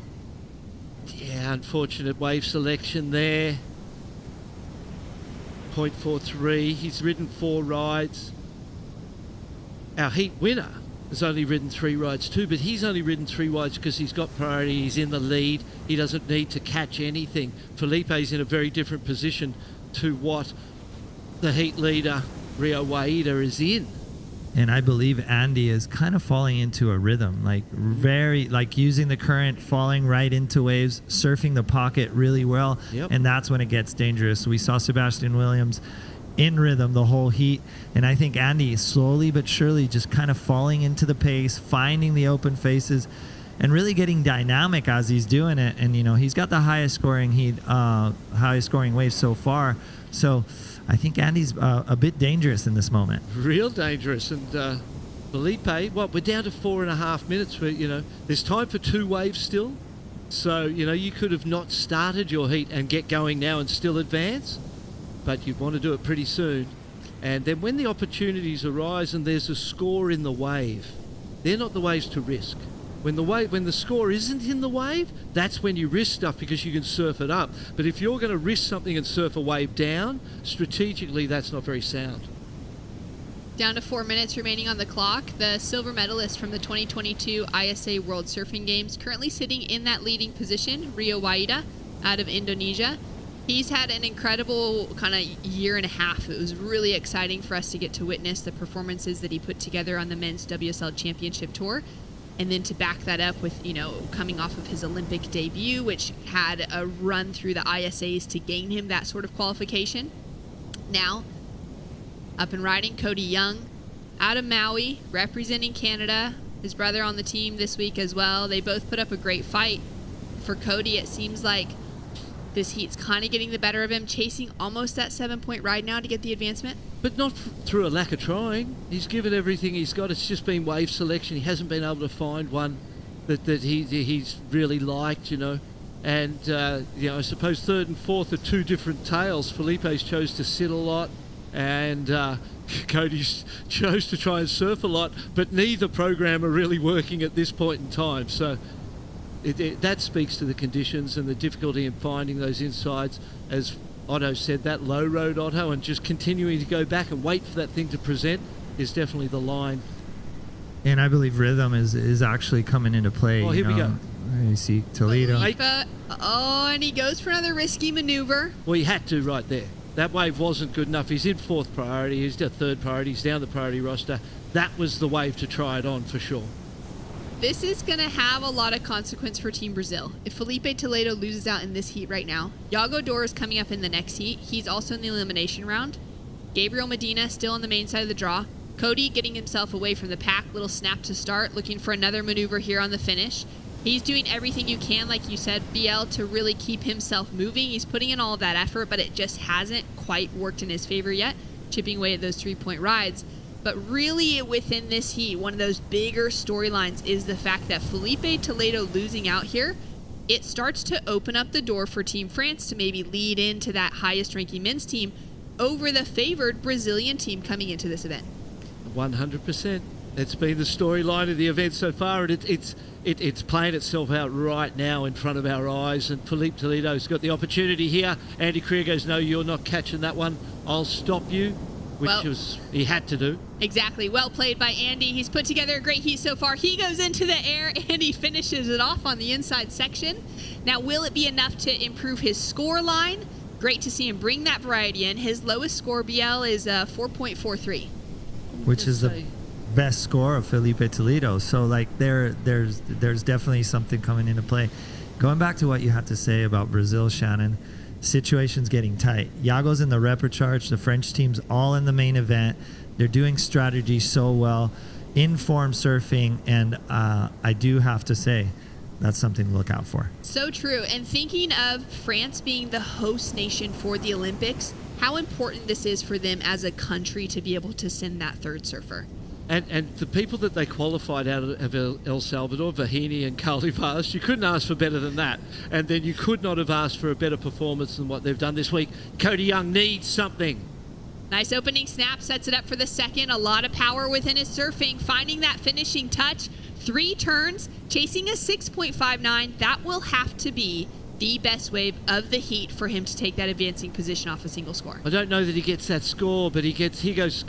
Yeah, unfortunate wave selection there. 0.43. He's ridden 4 rides. Our heat winner has only ridden 3 rides too, but he's only ridden 3 rides because he's got priority. He's in the lead. He doesn't need to catch anything. Felipe's in a very different position to what the heat leader, Rio Waida, is in.
And I believe Andy is kind of falling into a rhythm, like very, like using the current, falling right into waves, surfing the pocket really well.
Yep.
And that's when it gets dangerous. We saw Sebastian Williams in rhythm the whole heat. And I think Andy slowly but surely just kind of falling into the pace, finding the open faces, and really getting dynamic as he's doing it. And, you know, he's got the highest scoring wave so far. So I think Andy's a bit dangerous in this moment.
Real dangerous. And Filipe, we're down to 4.5 minutes. Where, you know, there's time for 2 waves still. So, you know, you could have not started your heat and get going now and still advance, but you'd want to do it pretty soon. And then when the opportunities arise and there's a score in the wave, they're not the waves to risk. When the score isn't in the wave, that's when you risk stuff because you can surf it up. But if you're going to risk something and surf a wave down, strategically that's not very sound.
Down to 4 minutes remaining on the clock. The silver medalist from the 2022 ISA World Surfing Games, currently sitting in that leading position, Rio Waida, out of Indonesia. He's had an incredible kind of year and a half. It was really exciting for us to get to witness the performances that he put together on the men's WSL Championship Tour. And then to back that up with, you know, coming off of his Olympic debut, which had a run through the ISAs to gain him that sort of qualification. Now, up and riding, Cody Young, out of Maui, representing Canada. His brother on the team this week as well. They both put up a great fight. For Cody, it seems like this heat's kind of getting the better of him, chasing almost that 7-point ride now to get the advancement.
But not through a lack of trying. He's given everything he's got. It's just been wave selection. He hasn't been able to find one that he's really liked, you know. And, you know, I suppose 3rd and 4th are 2 different tales. Felipe's chose to sit a lot, and Cody's chose to try and surf a lot, but neither program are really working at this point in time. So that speaks to the conditions and the difficulty in finding those insides. As Otto said, that low road Otto, and just continuing to go back and wait for that thing to present is definitely the line.
And I believe rhythm is actually coming into play.
Oh, here we go.
You see Toledo.
And he goes for another risky maneuver.
Well, he had to right there. That wave wasn't good enough. He's in 4th priority. He's at 3rd priority. He's down the priority roster. That was the wave to try it on for sure.
This is going to have a lot of consequence for Team Brazil. If Filipe Toledo loses out in this heat right now, Yago Dora is coming up in the next heat. He's also in the elimination round. Gabriel Medina still on the main side of the draw. Cody getting himself away from the pack. Little snap to start, looking for another maneuver here on the finish. He's doing everything you can, like you said, BL, to really keep himself moving. He's putting in all of that effort, but it just hasn't quite worked in his favor yet, chipping away at those 3-point rides. But really within this heat, one of those bigger storylines is the fact that Filipe Toledo losing out here, it starts to open up the door for Team France to maybe lead into that highest ranking men's team over the favored Brazilian team coming into this event.
100%. It's been the storyline of the event so far, and it's playing itself out right now in front of our eyes. And Filipe Toledo's got the opportunity here. Andy Krier goes, no, you're not catching that one. I'll stop you, he had to do.
Exactly. Well played by Andy. He's put together a great heat so far. He goes into the air and he finishes it off on the inside section. Now, will it be enough to improve his score line? Great to see him bring that variety in. His lowest score, BL, is 4.43.
Which is the best score of Filipe Toledo. So, like, there's definitely something coming into play. Going back to what you had to say about Brazil, Shannon, situation's getting tight. Yago's in the repechaje. The French team's all in the main event. They're doing strategy so well, in-form surfing, and I do have to say, that's something to look out for. So
true. And thinking of France being the host nation for the Olympics, how important this is for them as a country to be able to send that 3rd surfer.
And the people that they qualified out of El Salvador, Vahini and Calivas, you couldn't ask for better than that. And then you could not have asked for a better performance than what they've done this week. Cody Young needs something.
Nice opening snap, sets it up for the second. A lot of power within his surfing, finding that finishing touch. 3 turns, chasing a 6.59. That will have to be the best wave of the heat for him to take that advancing position off a single score.
I don't know that he gets that score, but he goes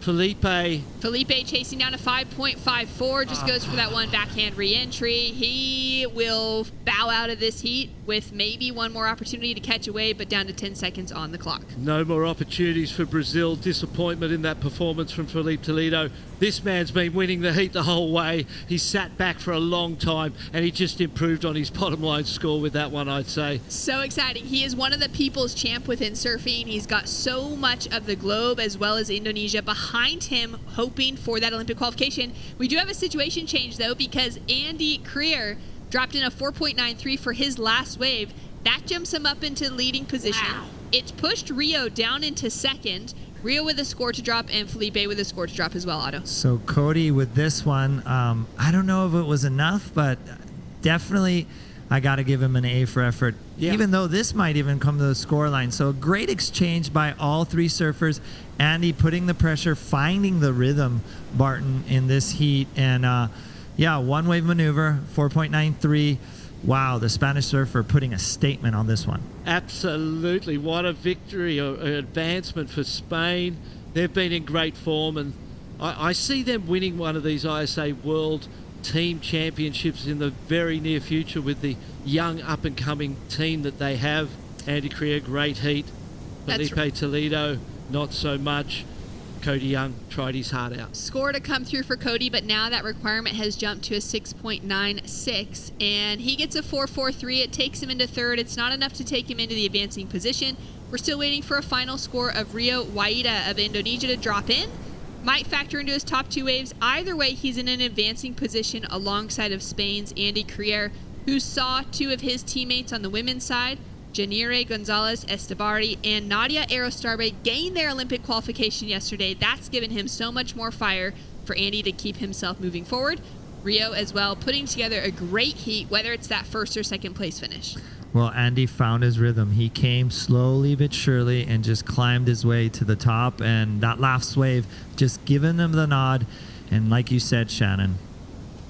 Filipe
chasing down a 5.54, just goes for that one backhand re-entry. He will bow out of this heat with maybe one more opportunity to catch a wave, but down to 10 seconds on the clock.
No more opportunities for Brazil. Disappointment in that performance from Filipe Toledo. This man's been winning the heat the whole way. He sat back for a long time, and he just improved on his bottom line score with that one, I'd say.
So exciting. He is one of the people's champ within surfing. He's got so much of the globe as well as Indonesia behind him, hoping for that Olympic qualification. We do have a situation change, though, because Andy Krier dropped in a 4.93 for his last wave. That jumps him up into leading position. Wow. It's pushed Rio down into second. Rio with a score to drop, and Filipe with a score to drop as well, Otto.
So Cody with this one, I don't know if it was enough, but definitely I got to give him an A for effort, even though this might even come to the score line. So a great exchange by all three surfers. Andy putting the pressure, finding the rhythm, Barton, in this heat. And one wave maneuver, 4.93. Wow, the Spanish surfer putting a statement on this one.
Absolutely. What a victory, an advancement for Spain. They've been in great form, and I see them winning one of these ISA World Team Championships in the very near future with the young up-and-coming team that they have. Andy Krier, great heat. Filipe Toledo, not so much. Cody Young tried his heart out.
Score to come through for Cody, but now that requirement has jumped to a 6.96, and he gets a 4.43. It takes him into third. It's not enough to take him into the advancing position. We're still waiting for a final score of Rio Waida of Indonesia to drop in. Might factor into his top two waves. Either way, he's in an advancing position alongside of Spain's Andy Krier, who saw two of his teammates on the women's side, Janire Gonzalez Estebari and Nadia Arostarbe, gained their Olympic qualification yesterday. That's given him so much more fire for Andy to keep himself moving forward. Rio as well, putting together a great heat, whether it's that first or second place finish.
Well, Andy found his rhythm. He came slowly but surely and just climbed his way to the top. And that last wave just giving him the nod. And like you said, Shannon,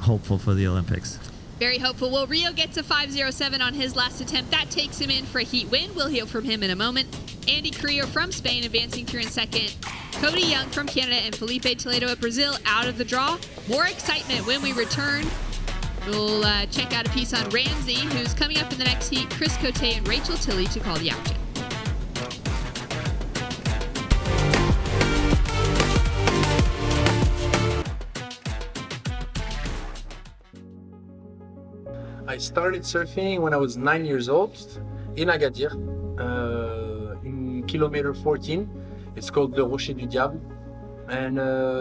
hopeful for the Olympics.
Very hopeful. Well, Rio gets a 5.07 on his last attempt. That takes him in for a heat win. We'll hear from him in a moment. Andy Krier from Spain advancing through in second. Cody Young from Canada and Filipe Toledo of Brazil out of the draw. More excitement when we return. We'll check out a piece on Ramsey, who's coming up in the next heat. Chris Cote and Rachel Tilley to call the action.
I started surfing when I was 9 years old in Agadir, in kilometer 14. It's called the Rocher du Diable. And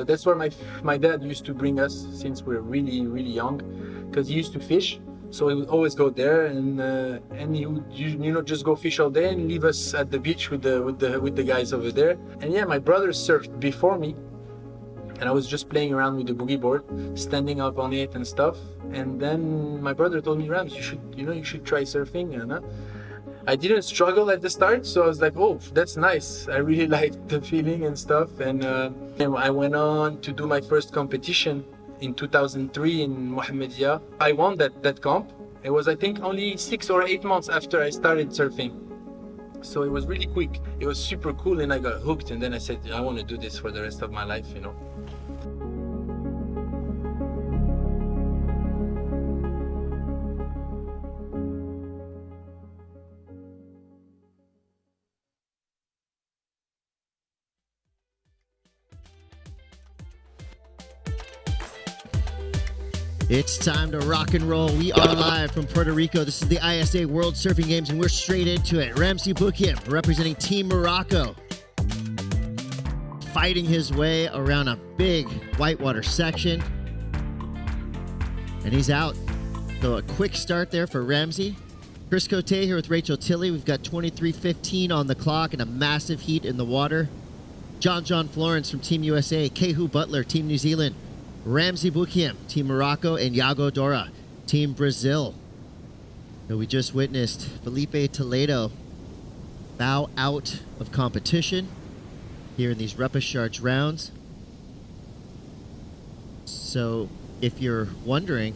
that's where my dad used to bring us since we were really, really young, because he used to fish. So he would always go there, and he would just go fish all day and leave us at the beach with the guys over there. And yeah, my brother surfed before me, and I was just playing around with the boogie board, standing up on it and stuff. And then my brother told me, Rams, you should try surfing. And I didn't struggle at the start, so I was like, oh, that's nice. I really liked the feeling and stuff. And I went on to do my first competition in 2003 in Mohammedia. I won that comp. It was, I think, only 6 or 8 months after I started surfing. So it was really quick. It was super cool, and I got hooked. And then I said, I want to do this for the rest of my life, you know.
It's time to rock and roll. We are live from Puerto Rico. This is the ISA World Surfing Games, and we're straight into it. Ramsey Boukhim, representing Team Morocco, fighting his way around a big whitewater section. And he's out. So a quick start there for Ramsey. Chris Cote here with Rachel Tilley. We've got 23:15 on the clock and a massive heat in the water. John Florence from Team USA, Kehu Butler, Team New Zealand, Ramsey Boukhim, Team Morocco, and Yago Dora, Team Brazil. So we just witnessed Filipe Toledo bow out of competition here in these repechage rounds. So if you're wondering,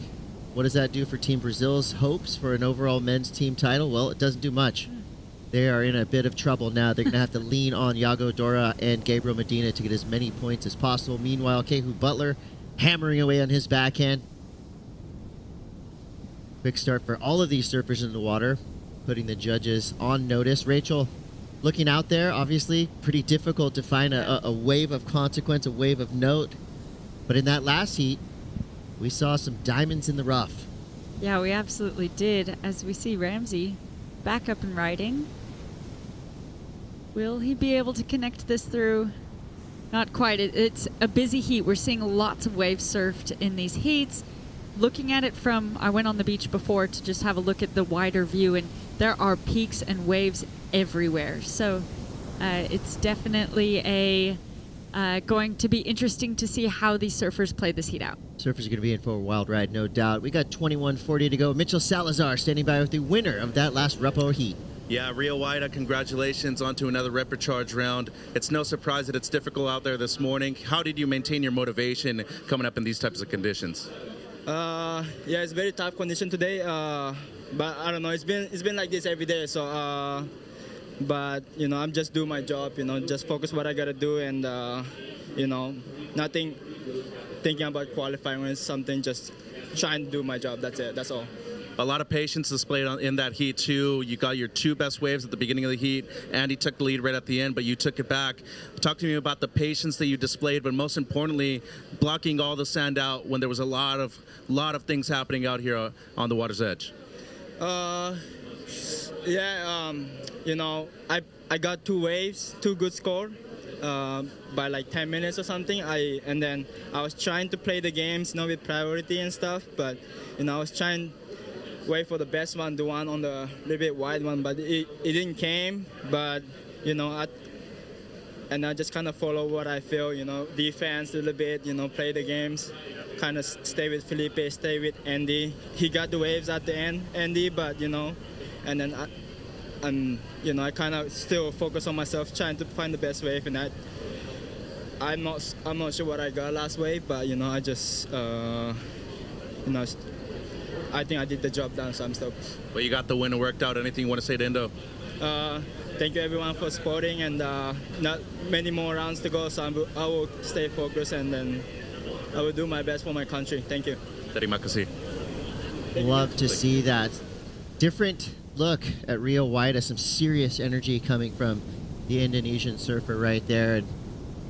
what does that do for Team Brazil's hopes for an overall men's team title? Well, it doesn't do much. they are in a bit of trouble now. They're going to have to lean on Yago Dora and Gabriel Medina to get as many points as possible. Meanwhile, Kehu Butler hammering away on his backhand. Quick start for all of these surfers in the water, putting the judges on notice. Rachel, looking out there, obviously pretty difficult to find a wave of consequence, a wave of note. But in that last heat, we saw some diamonds in the rough.
Yeah, we absolutely did. As we see Ramsey back up and riding. Will he be able to connect this through? Not quite. It's a busy heat. We're seeing lots of waves surfed in these heats. Looking at it from, I went on the beach before to just have a look at the wider view, and there are peaks and waves everywhere. So it's definitely going to be interesting to see how these surfers play this heat out.
Surfers are going to be in for a wild ride, no doubt. We got 21:40 to go. Mitchell Salazar standing by with the winner of that last Repo heat.
Yeah, Rio Waida, congratulations on to another repecharge round. It's no surprise that it's difficult out there this morning. How did you maintain your motivation coming up in these types of conditions?
Yeah, it's very tough condition today, but I don't know. It's been like this every day. So, but you know, I'm just doing my job. You know, just focus what I gotta do, and you know, nothing thinking about qualifying or something. Just trying to do my job. That's it. That's all.
A lot of patience displayed in that heat too. You got your two best waves at the beginning of the heat. Andy took the lead right at the end, but you took it back. Talk to me about the patience that you displayed, but most importantly, blocking all the sand out when there was a lot of things happening out here on the water's edge.
You know, I got two waves, two good score by like 10 minutes or something. And then I was trying to play the games, you know, with priority and stuff, but you know, I was trying wait for the best one, the one on the little bit wide one, but it didn't came. But you know, I just kind of follow what I feel, you know, defense a little bit, you know, play the games, kind of stay with Filipe, stay with Andy. He got the waves at the end, Andy, but you know, and then you know, I kind of still focus on myself, trying to find the best wave, and I'm not sure what I got last wave, but you know, I just you know, I think I did the job done, so I'm stoked.
Well, you got the win and worked out. Anything you want to say to Indo?
Thank you everyone for supporting, and not many more rounds to go, so I will stay focused, and then I will do my best for my country. Thank you.
Terima kasih.
Love to see that. Different look at Rio Waida, some serious energy coming from the Indonesian surfer right there. And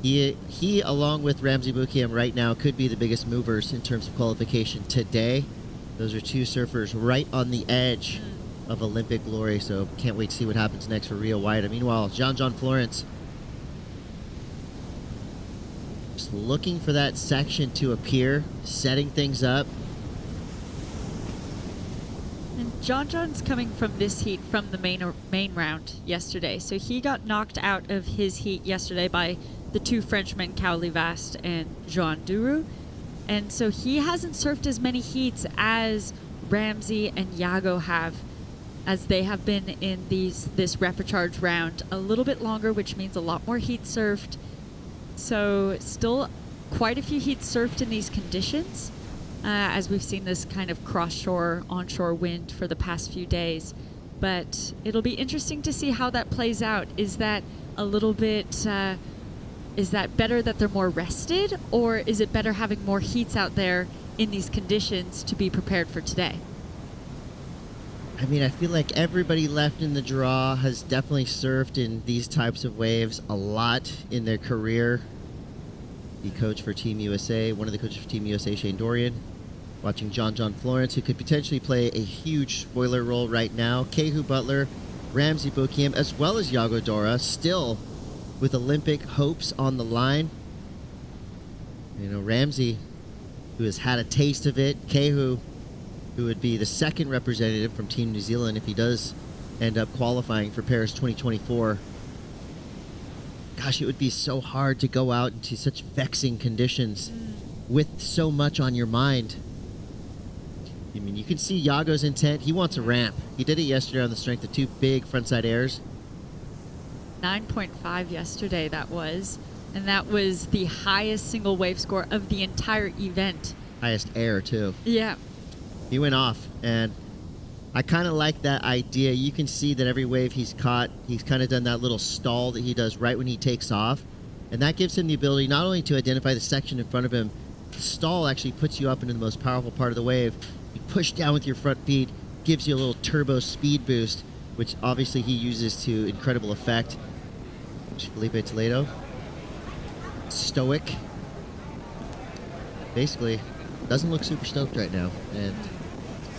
he along with Ramsey Bukiam right now could be the biggest movers in terms of qualification today. Those are two surfers right on the edge of Olympic glory, so can't wait to see what happens next for Rio Waida. Meanwhile, John Florence just looking for that section to appear, setting things up.
And John's coming from this heat from the main round yesterday, so he got knocked out of his heat yesterday by the two Frenchmen, Kaoli Vast and Jean Duru. And so he hasn't surfed as many heats as Ramsey and Yago have, as they have been in this repecharge round a little bit longer, which means a lot more heats surfed. So still quite a few heats surfed in these conditions, as we've seen this kind of cross-shore, onshore wind for the past few days. But it'll be interesting to see how that plays out. Is that a little bit... is that better that they're more rested, or is it better having more heats out there in these conditions to be prepared for today?
I mean, I feel like everybody left in the draw has definitely surfed in these types of waves a lot in their career. The coach for Team USA, one of the coaches for Team USA, Shane Dorian, watching John Florence, who could potentially play a huge spoiler role right now. Kehu Butler, Ramsey Bukiam, as well as Yago Dora, still with Olympic hopes on the line. You know, Ramsey, who has had a taste of it. Kehu, who would be the second representative from Team New Zealand if he does end up qualifying for Paris 2024. Gosh, it would be so hard to go out into such vexing conditions with so much on your mind. I mean, you can see Yago's intent. He wants a ramp. He did it yesterday on the strength of two big frontside airs.
9.5 yesterday that was, and that was the highest single wave score of the entire event.
Highest air too.
Yeah.
He went off, and I kind of like that idea. You can see that every wave he's caught, he's kind of done that little stall that he does right when he takes off. And that gives him the ability not only to identify the section in front of him, the stall actually puts you up into the most powerful part of the wave. You push down with your front feet, gives you a little turbo speed boost, which obviously he uses to incredible effect. Filipe Toledo. Stoic. Basically, doesn't look super stoked right now. And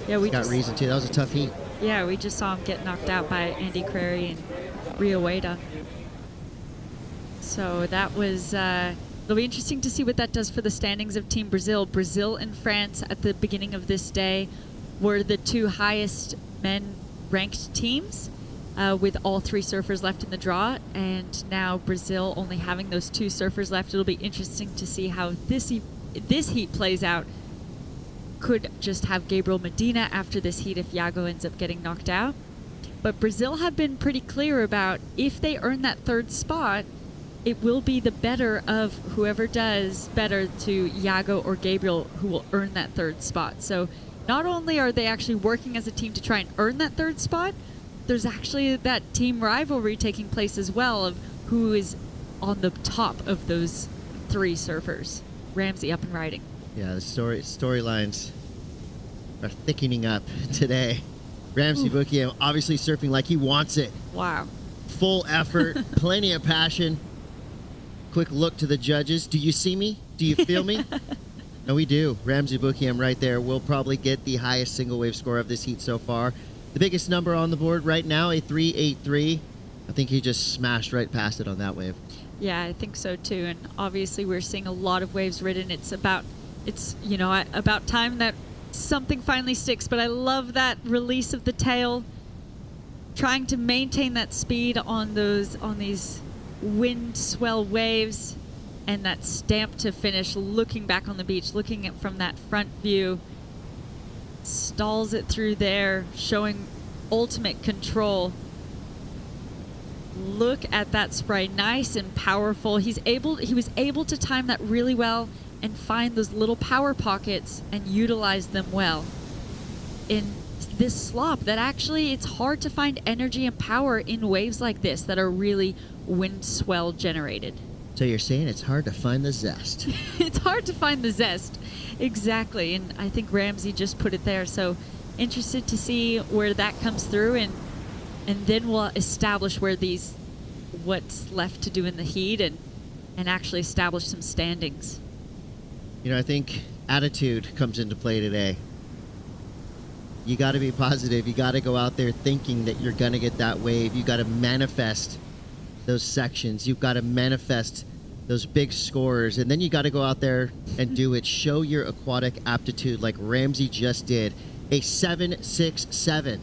yeah, we
got reason to. That was a tough heat.
Yeah, we just saw him get knocked out by Andy Crary and Rio Ueda. So that was, it'll be interesting to see what that does for the standings of Team Brazil. Brazil and France at the beginning of this day were the two highest men ranked teams with all three surfers left in the draw. And now Brazil only having those two surfers left. It'll be interesting to see how this heat plays out. Could just have Gabriel Medina after this heat if Yago ends up getting knocked out. But Brazil have been pretty clear about if they earn that third spot, it will be the better of whoever does better to Yago or Gabriel who will earn that third spot. So not only are they actually working as a team to try and earn that third spot, there's actually that team rivalry taking place as well of who is on the top of those three surfers. Ramsey up and riding.
Yeah, the storylines are thickening up today. Ramsey Bukiem obviously surfing like he wants it.
Wow.
Full effort, plenty of passion. Quick look to the judges. Do you see me? Do you feel me? No, we do. Ramsey Bukiem right there will probably get the highest single wave score of this heat so far. The biggest number on the board right now, a 3.83. I think he just smashed right past it on that wave.
Yeah, I think so too. And obviously we're seeing a lot of waves ridden. It's about time that something finally sticks. But I love that release of the tail, trying to maintain that speed on these wind swell waves, and that stamp to finish, looking back on the beach, looking at from that front view, stalls it through there, showing ultimate control. Look at that spray, nice and powerful. He was able to time that really well and find those little power pockets and utilize them well in this slop that actually it's hard to find energy and power in waves like this that are really wind swell generated.
So you're saying it's hard to find the zest.
It's hard to find the zest. Exactly. And I think Ramsey just put it there. So interested to see where that comes through, and then we'll establish what's left to do in the heat and actually establish some standings.
You know, I think attitude comes into play today. You got to be positive. You got to go out there thinking that you're going to get that wave. You got to manifest those sections. You've got to manifest those big scores. And then you got to go out there and do it. Show your aquatic aptitude like Ramsey just did. A 7.67.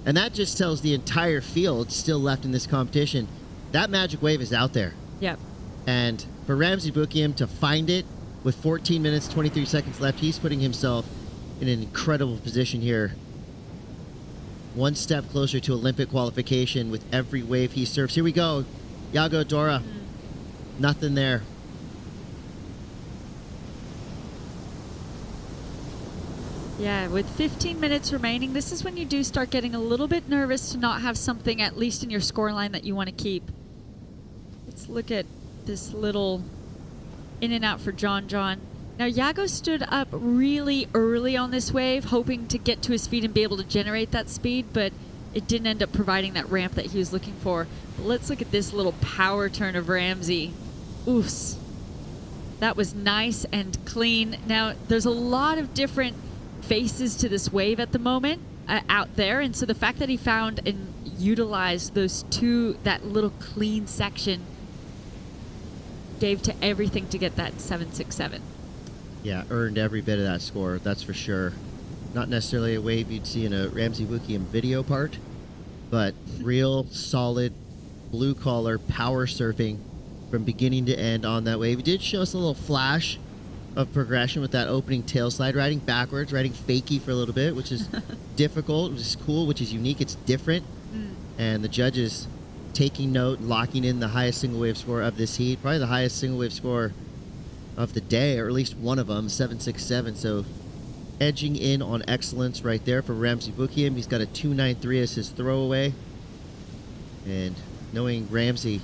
And that just tells the entire field still left in this competition, that magic wave is out there.
Yep.
And for Ramsey Bukiem to find it with 14 minutes, 23 seconds left, he's putting himself in an incredible position here. One step closer to Olympic qualification with every wave he surfs. Here we go. Yago Dora. Nothing there.
Yeah, with 15 minutes remaining, this is when you do start getting a little bit nervous to not have something at least in your scoreline that you want to keep. Let's look at this little in and out for John. Now, Yago stood up really early on this wave, hoping to get to his feet and be able to generate that speed, but it didn't end up providing that ramp that he was looking for. But let's look at this little power turn of Ramsey. Oofs. That was nice and clean. Now, there's a lot of different faces to this wave at the moment out there, and so the fact that he found and utilized that little clean section gave to everything to get that 7.67.
Yeah, earned every bit of that score, that's for sure. Not necessarily a wave you'd see in a Ramsey Bukiem video part, but real solid blue collar power surfing from beginning to end on that wave. He did show us a little flash of progression with that opening tail slide, riding backwards, riding fakie for a little bit, which is difficult, which is cool, which is unique, it's different. And the judges taking note, locking in the highest single wave score of this heat, probably the highest single wave score of the day, or at least one of them, 7.67. So edging in on excellence right there for Ramsey Bukiem. He's got a 2.93 as his throwaway. And knowing Ramsey,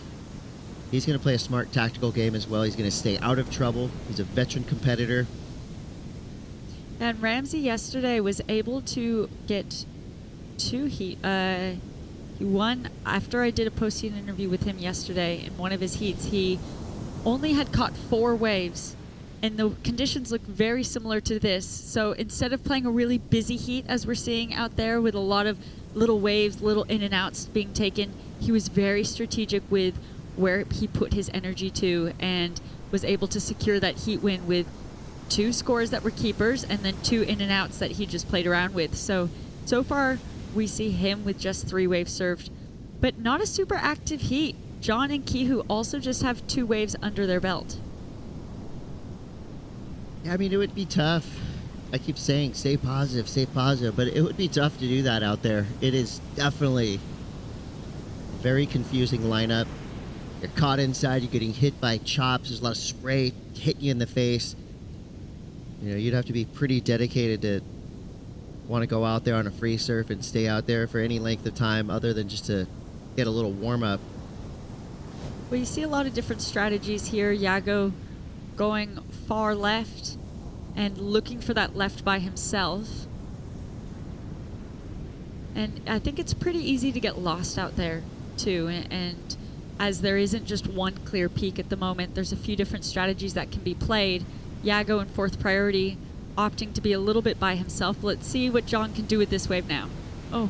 he's going to play a smart tactical game as well. He's going to stay out of trouble. He's a veteran competitor.
And Ramsey yesterday was able to get 2 heat. He won after I did a post-heat interview with him yesterday in one of his heats. He only had caught 4 waves, and the conditions look very similar to this. So instead of playing a really busy heat as we're seeing out there with a lot of little waves, little in and outs being taken, he was very strategic with where he put his energy to and was able to secure that heat win with 2 scores that were keepers and then 2 in and outs that he just played around with. So far we see him with just 3 waves served, but not a super active heat. John and Kihu also just have 2 waves under their belt.
Yeah, I mean, it would be tough. I keep saying stay positive, but it would be tough to do that out there. It is definitely a very confusing lineup. You're caught inside, you're getting hit by chops, there's a lot of spray hitting you in the face. You know, you'd have to be pretty dedicated to want to go out there on a free surf and stay out there for any length of time other than just to get a little warm-up.
Well, you see a lot of different strategies here. Yago going far left and looking for that left by himself. And I think it's pretty easy to get lost out there, too. And as there isn't just one clear peak at the moment, there's a few different strategies that can be played. Yago in 4th priority, opting to be a little bit by himself. Let's see what John can do with this wave now. Oh,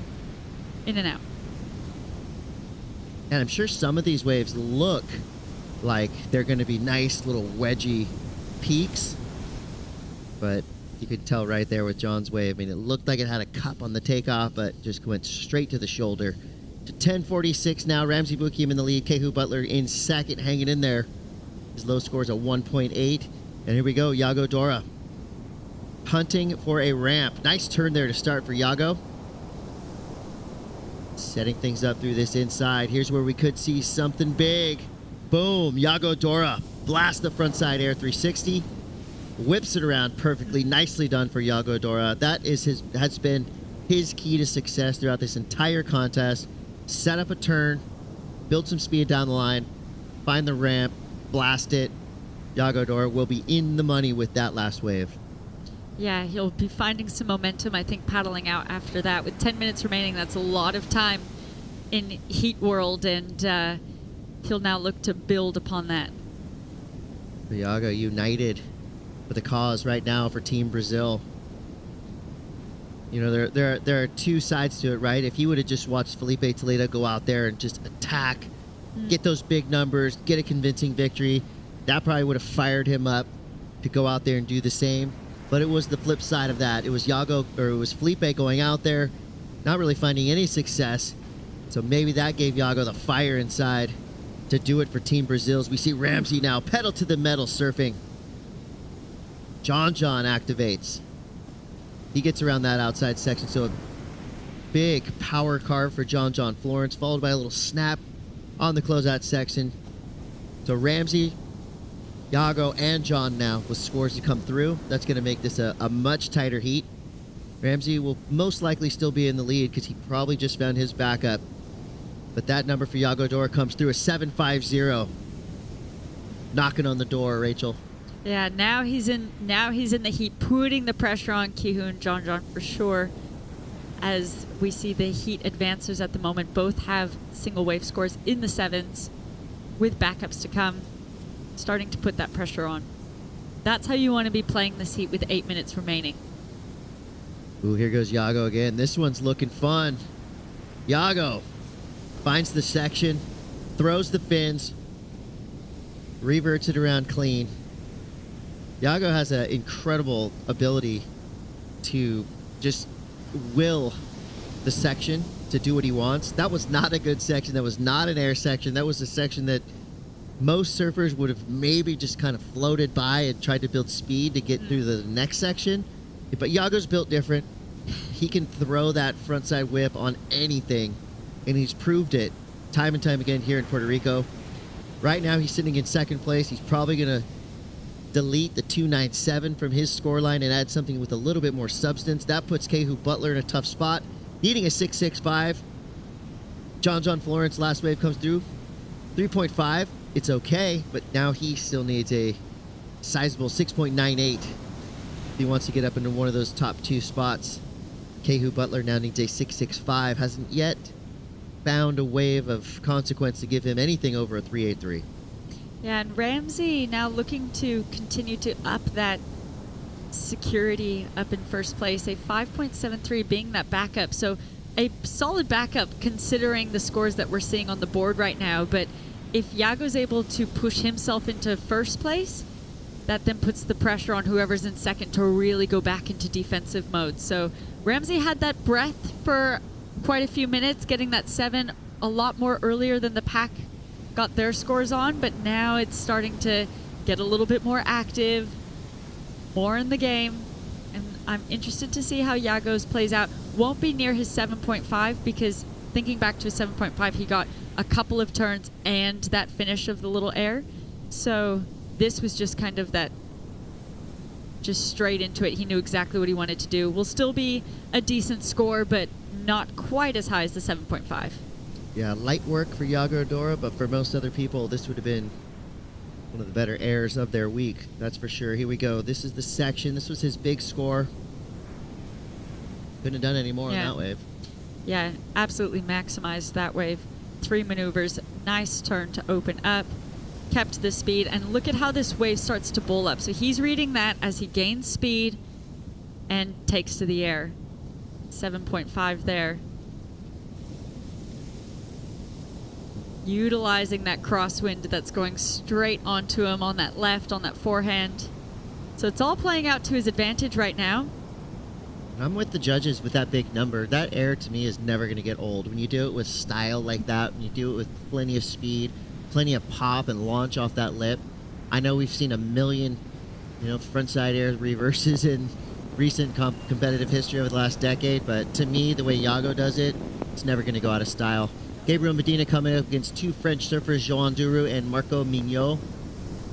in and out.
And I'm sure some of these waves look like they're going to be nice little wedgy peaks, but you could tell right there with John's wave. I mean, it looked like it had a cup on the takeoff, but just went straight to the shoulder. To 10:46 now, Ramsey Bukiem in the lead, Kehu Butler in second, hanging in there. His low score is a 1.8. And here we go, Yago Dora hunting for a ramp. Nice turn there to start for Yago. Setting things up through this inside. Here's where we could see something big. Boom, Yago Dora blasts the frontside air 360. Whips it around perfectly. Nicely done for Yago Dora. That has been his key to success throughout this entire contest. Set up a turn, build some speed down the line, find the ramp, blast it. Yago Dora will be in the money with that last wave.
Yeah, he'll be finding some momentum, I think, paddling out after that. With 10 minutes remaining, that's a lot of time in Heat World, and he'll now look to build upon that.
Yago united for the cause right now for Team Brazil. You know, there are 2 sides to it, right? If he would have just watched Filipe Toledo go out there and just attack, get those big numbers, get a convincing victory, that probably would have fired him up to go out there and do the same. But it was the flip side of that. It was Filipe going out there, not really finding any success. So maybe that gave Yago the fire inside to do it for Team Brazil's. We see Ramsey now pedal to the metal surfing. John activates. He gets around that outside section. So a big power carve for John Florence, followed by a little snap on the closeout section. So Ramsey, Yago, and John now with scores to come through. That's going to make this a much tighter heat. Ramsey will most likely still be in the lead because he probably just found his backup. But that number for Yago Dora comes through, a 7.50. Knocking on the door, Rachel.
Yeah, now he's in the heat, putting the pressure on Kihu and John for sure. As we see the heat advancers at the moment, both have single wave scores in the 7s with backups to come, starting to put that pressure on. That's how you want to be playing this heat with 8 minutes remaining.
Ooh, here goes Yago again. This one's looking fun. Yago finds the section, throws the fins, reverts it around clean. Yago has an incredible ability to just will the section to do what he wants. That was not a good section. That was not an air section. That was a section that most surfers would have maybe just kind of floated by and tried to build speed to get through the next section. But Yago's built different. He can throw that frontside whip on anything, and he's proved it time and time again here in Puerto Rico. Right now, he's sitting in second place. He's probably going to delete the 297 from his scoreline and add something with a little bit more substance. That puts Kehu Butler in a tough spot, needing a 6.65. John Florence, last wave comes through. 3.5, it's okay, but now he still needs a sizable 6.98 if he wants to get up into one of those top 2 spots. Kehu Butler now needs a 6.65, hasn't yet found a wave of consequence to give him anything over a 3.83.
Yeah, and Ramsey now looking to continue to up that security up in first place, a 5.73 being that backup. So a solid backup considering the scores that we're seeing on the board right now. But if Yago's able to push himself into first place, that then puts the pressure on whoever's in second to really go back into defensive mode. So Ramsey had that breath for quite a few minutes, getting that 7 a lot more earlier than the pack got their scores on, but now it's starting to get a little bit more active, more in the game, and I'm interested to see how Yago's plays out. Won't be near his 7.5 because thinking back to his 7.5, he got a couple of turns and that finish of the little air. So this was just kind of that, just straight into it. He knew exactly what he wanted to do. Will still be a decent score, but not quite as high as the 7.5.
Yeah, light work for Yago Dora, but for most other people, this would have been one of the better airs of their week. That's for sure. Here we go. This is the section. This was his big score. Couldn't have done any more on that wave.
Yeah, absolutely maximized that wave. 3 maneuvers. Nice turn to open up. Kept the speed. And look at how this wave starts to bowl up. So he's reading that as he gains speed and takes to the air. 7.5 there. Utilizing that crosswind that's going straight onto him on that left, on that forehand. So it's all playing out to his advantage right now.
I'm with the judges with that big number. That air to me is never going to get old. When you do it with style like that, when you do it with plenty of speed, plenty of pop and launch off that lip. I know we've seen a million, frontside air reverses in recent competitive history over the last decade, but to me, the way Yago does it, it's never going to go out of style. Gabriel Medina coming up against 2 French surfers, Joan Duru and Marco Mignot.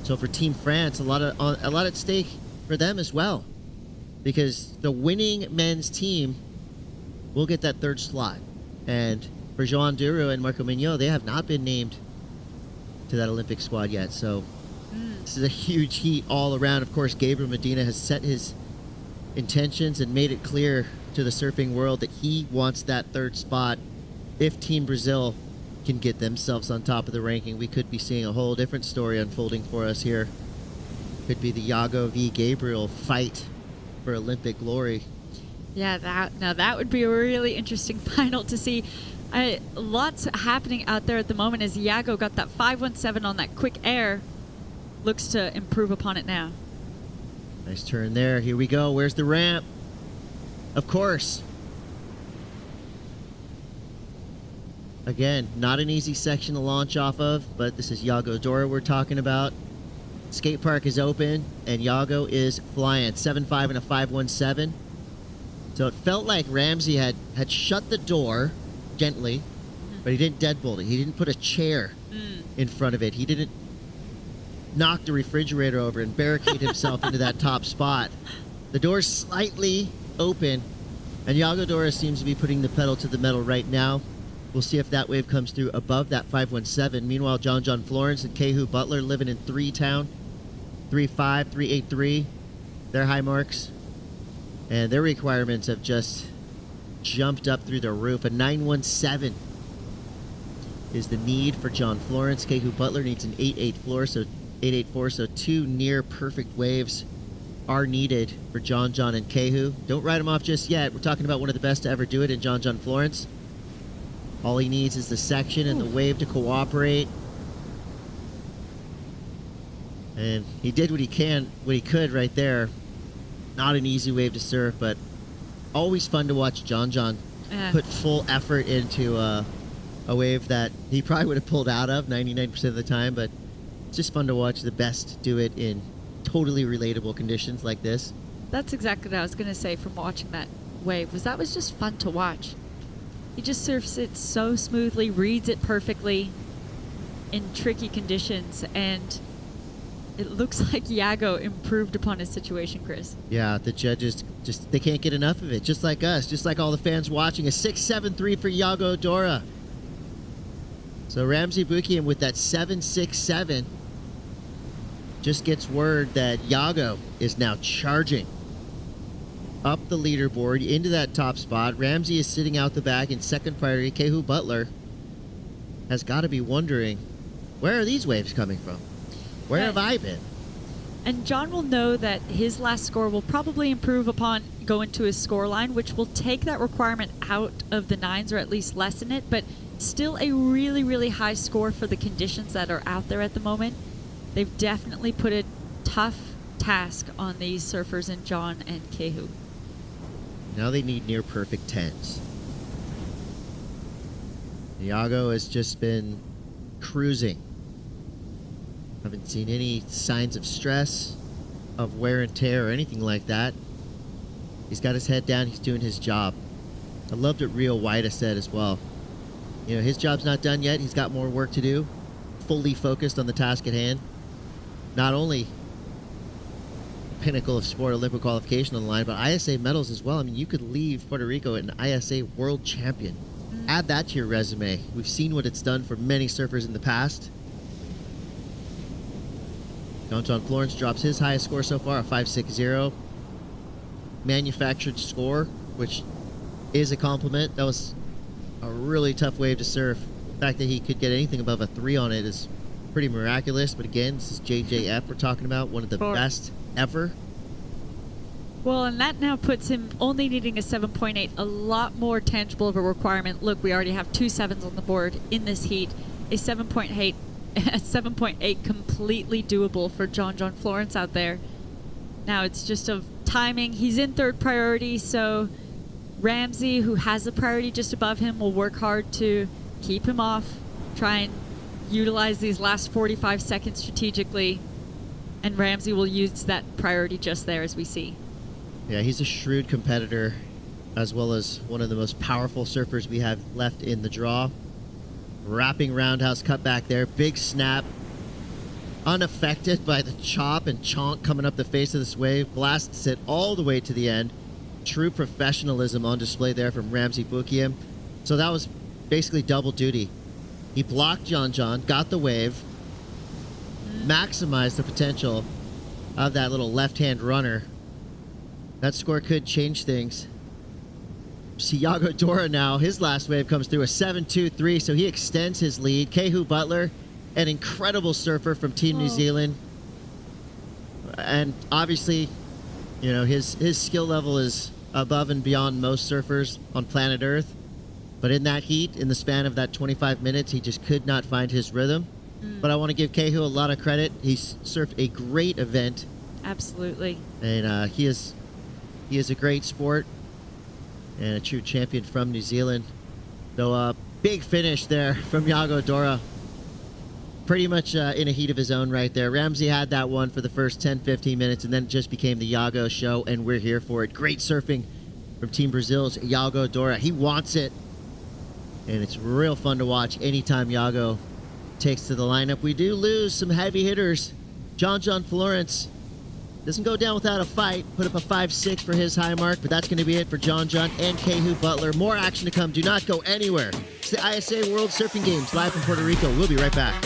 So for Team France, a lot at stake for them as well, because the winning men's team will get that 3rd slot. And for Joan Duru and Marco Mignot, they have not been named to that Olympic squad yet. So this is a huge heat all around. Of course, Gabriel Medina has set his intentions and made it clear to the surfing world that he wants that 3rd spot. If Team Brazil can get themselves on top of the ranking, we could be seeing a whole different story unfolding for us here. Could be the Yago v. Gabriel fight for Olympic glory.
Yeah, that would be a really interesting final to see. Lots happening out there at the moment as Yago got that 5.17 on that quick air. Looks to improve upon it now.
Nice turn there. Here we go. Where's the ramp? Of course. Again, not an easy section to launch off of, but this is Yago Dora we're talking about. Skate park is open, and Yago is flying. 7.5 and a 5.17. So it felt like Ramsey had shut the door gently, but he didn't deadbolt it. He didn't put a chair in front of it. He didn't knock the refrigerator over and barricade himself into that top spot. The door's slightly open, and Yago Dora seems to be putting the pedal to the metal right now. We'll see if that wave comes through above that 5.17. Meanwhile, John Florence and Kehu Butler living in 3-town. 3.5, 3.83. Their high marks. And their requirements have just jumped up through the roof. A 9.17 is the need for John Florence. Kehu Butler needs an 8.84, so 2 near perfect waves are needed for John and Kehu. Don't write them off just yet. We're talking about one of the best to ever do it in John Florence. All he needs is the section and the wave to cooperate. And he did what he could right there. Not an easy wave to surf, but always fun to watch John put full effort into a wave that he probably would have pulled out of 99% of the time, but it's just fun to watch the best do it in totally relatable conditions like this.
That's exactly what I was going to say from watching that wave, that was just fun to watch. He just surfs it so smoothly, reads it perfectly in tricky conditions, and it looks like Yago improved upon his situation, Chris.
Yeah, the judges they can't get enough of it, just like us, just like all the fans watching. A 6.73 for Yago Dora. So Ramzi Bukian with that 7.67 just gets word that Yago is now charging up the leaderboard into that top spot. Ramzi is sitting out the back in second priority. Kehu Butler has got to be wondering, where are these waves coming from? Where have I been?
And John will know that his last score will probably improve upon going to his score line, which will take that requirement out of the 9s or at least lessen it, but still a really, really high score for the conditions that are out there at the moment. They've definitely put a tough task on these surfers in John and Kehu.
Now they need near perfect 10s. Yago has just been cruising. Haven't seen any signs of stress, of wear and tear, or anything like that. He's got his head down. He's doing his job. I loved what Rio White said as well. You know, his job's not done yet. He's got more work to do. Fully focused on the task at hand. Not only the pinnacle of sport, Olympic qualification on the line, but ISA medals as well. I mean, you could leave Puerto Rico an ISA world champion. Add that to your resume. We've seen what it's done for many surfers in the past. John Florence drops his highest score so far, a 5.60. Manufactured score, which is a compliment. That was a really tough wave to surf. The fact that he could get anything above a 3 on it is pretty miraculous. But again, this is JJF we're talking about, one of the best ever.
Well, and that now puts him only needing a 7.8, a lot more tangible of a requirement. Look, we already have 2 7s on the board in this heat. A 7.8 completely doable for John Florence out there. Now it's just of timing. He's in third priority, so Ramzi, who has the priority just above him, will work hard to keep him off, try and utilize these last 45 seconds strategically, and Ramzi will use that priority just there, as we see.
Yeah, he's a shrewd competitor, as well as one of the most powerful surfers we have left in the draw. Wrapping roundhouse cut back there, big snap, unaffected by the chop and chonk coming up the face of this wave, blasts it all the way to the end. True professionalism on display there from Ramzi Bukian. So that was basically double duty. He blocked John, got the wave, maximized the potential of that little left-hand runner. That score could change things. See Yago Dora now, his last wave comes through, a 7.23, so he extends his lead. Kehu Butler, an incredible surfer from Team New Zealand. And obviously, you know, his skill level is above and beyond most surfers on planet Earth. But in that heat, in the span of that 25 minutes, he just could not find his rhythm. But I want to give Kehu a lot of credit. He's surfed a great event.
Absolutely.
And he is a great sport and a true champion from New Zealand. So big finish there from Yago Dora. Pretty much in a heat of his own right there. Ramzi had that one for the first 10-15 minutes, and then it just became the Yago show, and we're here for it. Great surfing from Team Brazil's Yago Dora. He wants it, and it's real fun to watch anytime Yago takes to the lineup. We do lose some heavy hitters. John Florence doesn't go down without a fight. Put up a 5.6 for his high mark, but that's going to be it for John and Kehu Butler. More action to come. Do not go anywhere. It's the ISA World Surfing Games live from Puerto Rico. We'll be right back.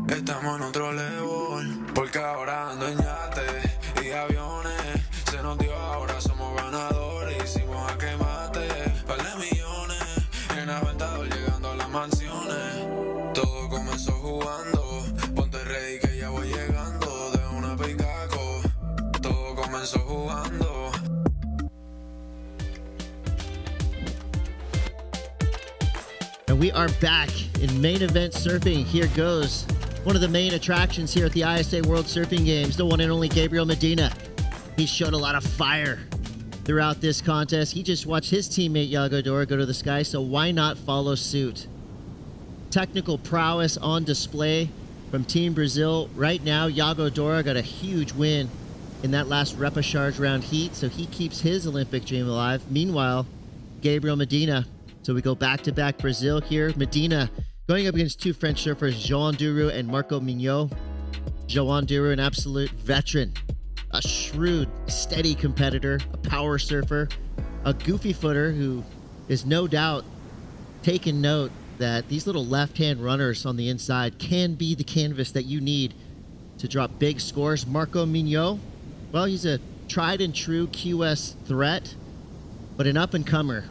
Estamos en otro level, porque ahora ando en yate y aviones. Se nos dio, ahora somos ganadores. mansiones. Todo comenzó jugando. Ponte ready que ya voy llegando. De una picaco. Todo comenzó jugando.
And we are back in main event surfing. Here goes one of the main attractions here at the ISA World Surfing Games, the one and only Gabriel Medina. He showed a lot of fire throughout this contest. He just watched his teammate Yago Dora go to the sky, so why not follow suit? Technical prowess on display from Team Brazil. Right now, Yago Dora got a huge win in that last repechaje round heat, so he keeps his Olympic dream alive. Meanwhile, Gabriel Medina. So we go back-to-back Brazil here. Medina going up against two French surfers, João Duru and Marco Mignot. João Duru, an absolute veteran, a shrewd, steady competitor, a power surfer, a goofy footer who is no doubt taking note that these little left-hand runners on the inside can be the canvas that you need to drop big scores. Marco Mignot, well, he's a tried-and-true QS threat, but an up-and-comer.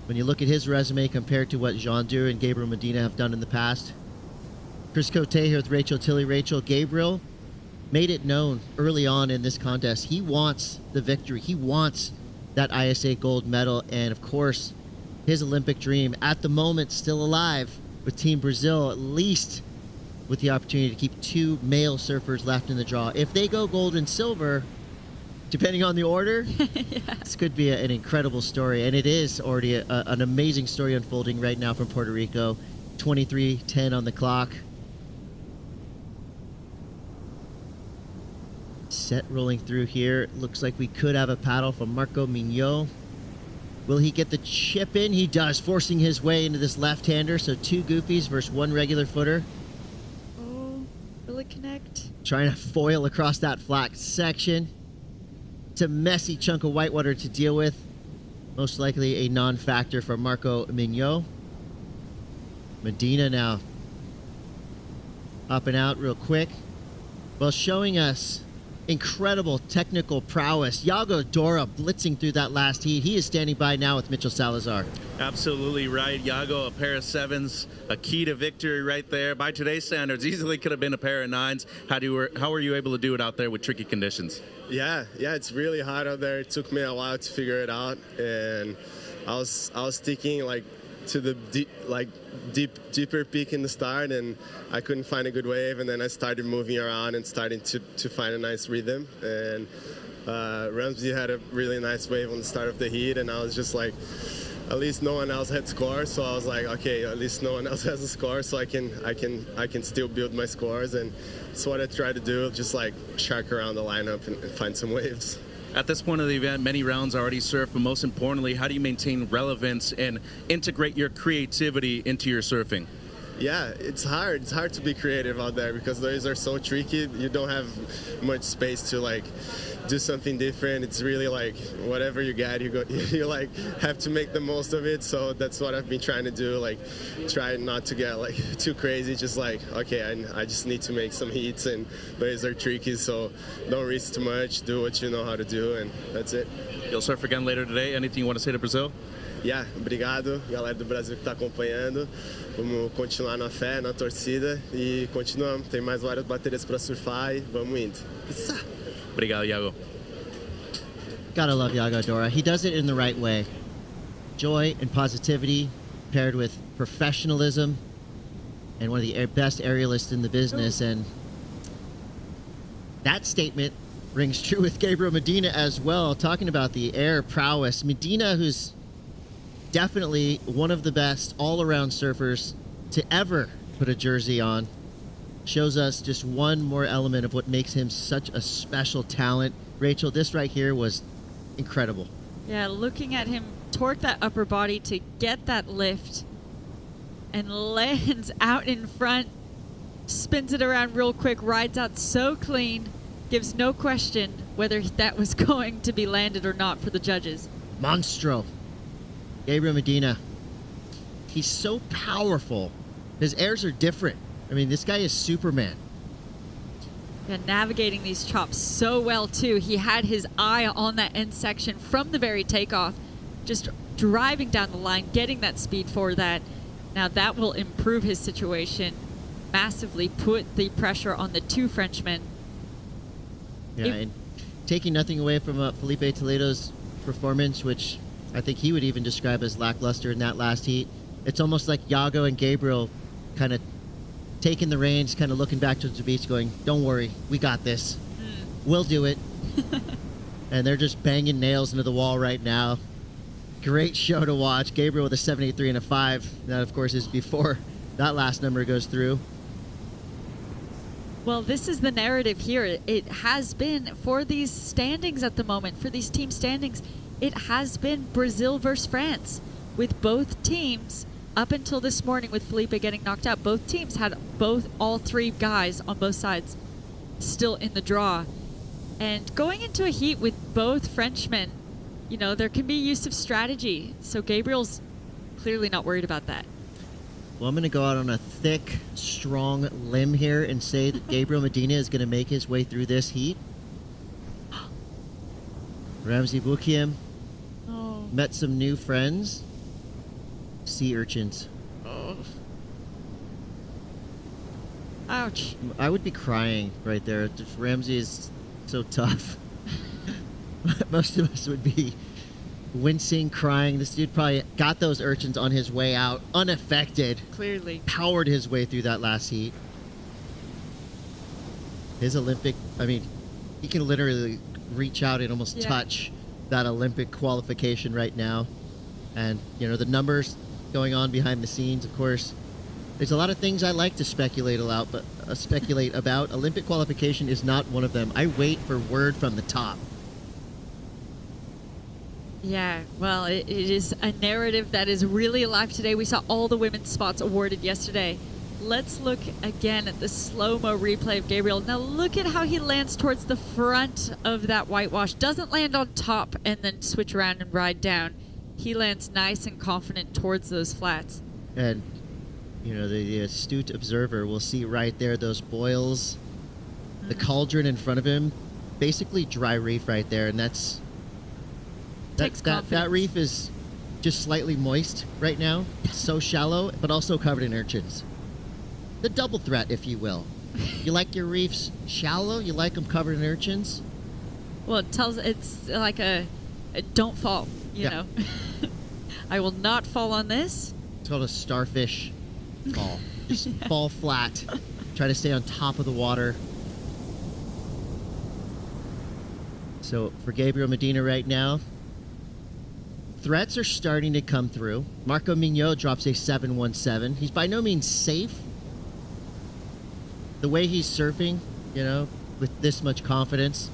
When you look at his resume compared to what João Duru and Gabriel Medina have done in the past. Chris Cote here with Rachel Tilley. Rachel, Gabriel made it known early on in this contest. He wants the victory. He wants that ISA gold medal. And of course, his Olympic dream at the moment still alive with Team Brazil, at least with the opportunity to keep two male surfers left in the draw. If they go gold and silver, depending on the order, this could be an incredible story. And it is already an amazing story unfolding right now from Puerto Rico. 23:10 on the clock. Set rolling through here. Looks like we could have a paddle from Marco Mignot. Will he get the chip in? He does, forcing his way into this left-hander. So two goofies versus one regular footer.
Oh, will it connect?
Trying to foil across that flat section. It's a messy chunk of whitewater to deal with. Most likely a non-factor for Marco Mignot. Medina now up and out real quick. Well, showing us incredible technical prowess. Yago Dora blitzing through that last heat. He is standing by now with Mitchell Salazar.
Absolutely right. Yago, a pair of sevens, a key to victory right there. By today's standards, easily could have been a pair of nines. How were you able to do it out there with tricky conditions?
Yeah, it's really hot out there. It took me a while to figure it out, and I was sticking like to the deeper peak in the start, and I couldn't find a good wave, and then I started moving around and starting to find a nice rhythm. And Ramsey had a really nice wave on the start of the heat, and I was just like, at least no one else had scores, so I was like, okay, at least no one else has a score, so I can still build my scores. And that's what I try to do, just like shark around the lineup and find some waves.
At this point of the event, many rounds already surfed, but most importantly, how do you maintain relevance and integrate your creativity into your surfing?
Yeah, it's hard. It's hard to be creative out there because those are so tricky. You don't have much space to like do something different. It's really like whatever you get, you like have to make the most of it. So that's what I've been trying to do. Like try not to get like too crazy. Just like, okay, I just need to make some heats, and those are tricky. So don't risk too much. Do what you know how to do, and that's it.
You'll surf again later today. Anything you want to say to Brazil?
Yeah, obrigado, galera do Brasil que está acompanhando. Vamos continuar na fé, na torcida e continuamos. Tem mais várias baterias para surfar e vamos indo.
Obrigado, Yago.
Gotta love Yago Dora. He does it in the right way. Joy and positivity paired with professionalism, and one of the best aerialists in the business. And that statement rings true with Gabriel Medina as well, talking about the air prowess. Medina, who's definitely one of the best all-around surfers to ever put a jersey on, shows us just one more element of what makes him such a special talent. Rachel, this right here was incredible.
Yeah, looking at him torque that upper body to get that lift and lands out in front, spins it around real quick, rides out so clean, gives no question whether that was going to be landed or not for the judges.
Monstro. Gabriel Medina. He's so powerful. His airs are different. I mean, this guy is Superman.
Yeah, navigating these chops so well, too. He had his eye on that end section from the very takeoff, just driving down the line, getting that speed for that. Now that will improve his situation massively, put the pressure on the two Frenchmen.
Yeah, and taking nothing away from Filipe Toledo's performance, which I think he would even describe as lackluster in that last heat. It's almost like Yago and Gabriel kind of taking the reins, kind of looking back towards the beach going, don't worry, we got this. We'll do it. And they're just banging nails into the wall right now. Great show to watch. Gabriel with a 7.83 and a 5. That, of course, is before that last number goes through.
Well, this is the narrative here. It has been, for these standings at the moment, for these team standings, it has been Brazil versus France, with both teams, up until this morning with Filipe getting knocked out, both teams had all three guys on both sides still in the draw. And going into a heat with both Frenchmen, you know, there can be use of strategy. So Gabriel's clearly not worried about that.
Well, I'm going to go out on a thick, strong limb here and say that Gabriel Medina is going to make his way through this heat. Ramzi Bukiem met some new friends. Sea urchins.
Oh. Ouch.
I would be crying right there. Ramzi is so tough. Most of us would be wincing, crying. This dude probably got those urchins on his way out, unaffected.
Clearly.
Powered his way through that last heat. His Olympic, I mean, he can literally reach out and almost touch that Olympic qualification right now. And, you know, the numbers going on behind the scenes, of course. There's a lot of things I like to speculate about. Olympic qualification is not one of them. I wait for word from the top.
Yeah, well, it is a narrative that is really alive today. We saw all the women's spots awarded yesterday. Let's look again at the slow-mo replay of Gabriel. Now look at how he lands towards the front of that whitewash. Doesn't land on top and then switch around and ride down. He lands nice and confident towards those flats.
And, you know, the astute observer will see right there those boils, the cauldron in front of him, basically dry reef right there, and that reef is just slightly moist right now. It's so shallow, but also covered in urchins. The double threat, if you will. You like your reefs shallow? You like them covered in urchins?
Well, it's like a don't fall, you know. I will not fall on this.
It's called a starfish fall. Just fall flat. Try to stay on top of the water. So for Gabriel Medina right now, threats are starting to come through. Marco Mignot drops a 7.17. He's by no means safe. The way he's surfing, you know, with this much confidence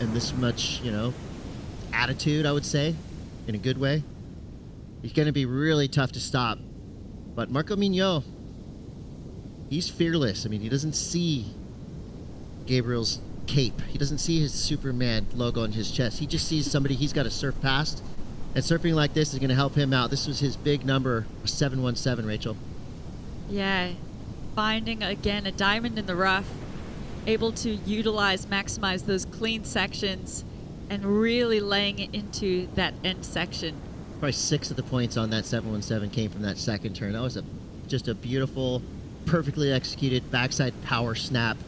and this much, you know, attitude, I would say, in a good way, he's going to be really tough to stop. But Marco Mignot, he's fearless. I mean, he doesn't see Gabriel's cape. He doesn't see his Superman logo on his chest. He just sees somebody he's got to surf past. And surfing like this is going to help him out. This was his big number, 7.17, Rachel.
Yeah. Finding, again, a diamond in the rough. Able to maximize those clean sections and really laying it into that end section.
Probably 6 of the points on that 7.17 came from that second turn. That was just a beautiful, perfectly executed backside power snap.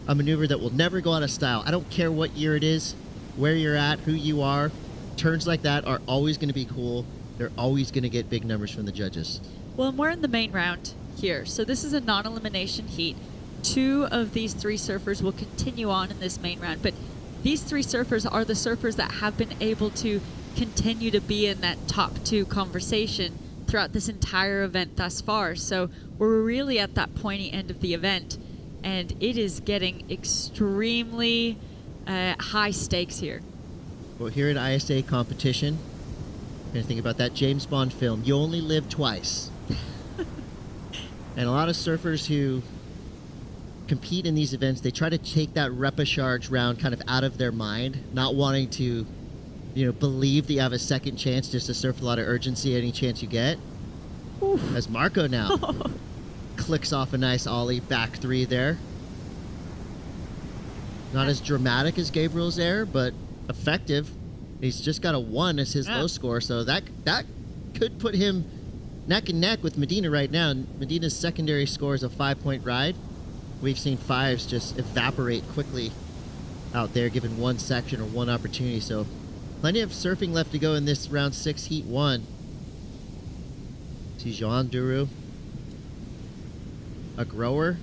A maneuver that will never go out of style. I don't care what year it is, where you're at, who you are. Turns like that are always going to be cool. They're always going to get big numbers from the judges.
Well, and we're in the main round here. So this is a non-elimination heat. 2 of these 3 surfers will continue on in this main round. But these 3 surfers are the surfers that have been able to continue to be in that top 2 conversation throughout this entire event thus far. So we're really at that pointy end of the event. And it is getting extremely high stakes here.
Well, here at ISA competition, I'm going to think about that James Bond film, You Only Live Twice. And a lot of surfers who compete in these events, they try to take that repechaje round kind of out of their mind, not wanting to, you know, believe that you have a second chance just to surf with a lot of urgency any chance you get. Oof. As Marco now clicks off a nice ollie back 3 there. Not as dramatic as Gabriel's there, but effective. He's just got a 1 as his low score, so that could put him neck and neck with Medina right now. Medina's secondary score is a 5-point ride. We've seen 5s just evaporate quickly out there given one section or one opportunity. So plenty of surfing left to go in this round 6, heat 1. See Joan Duru, a grower,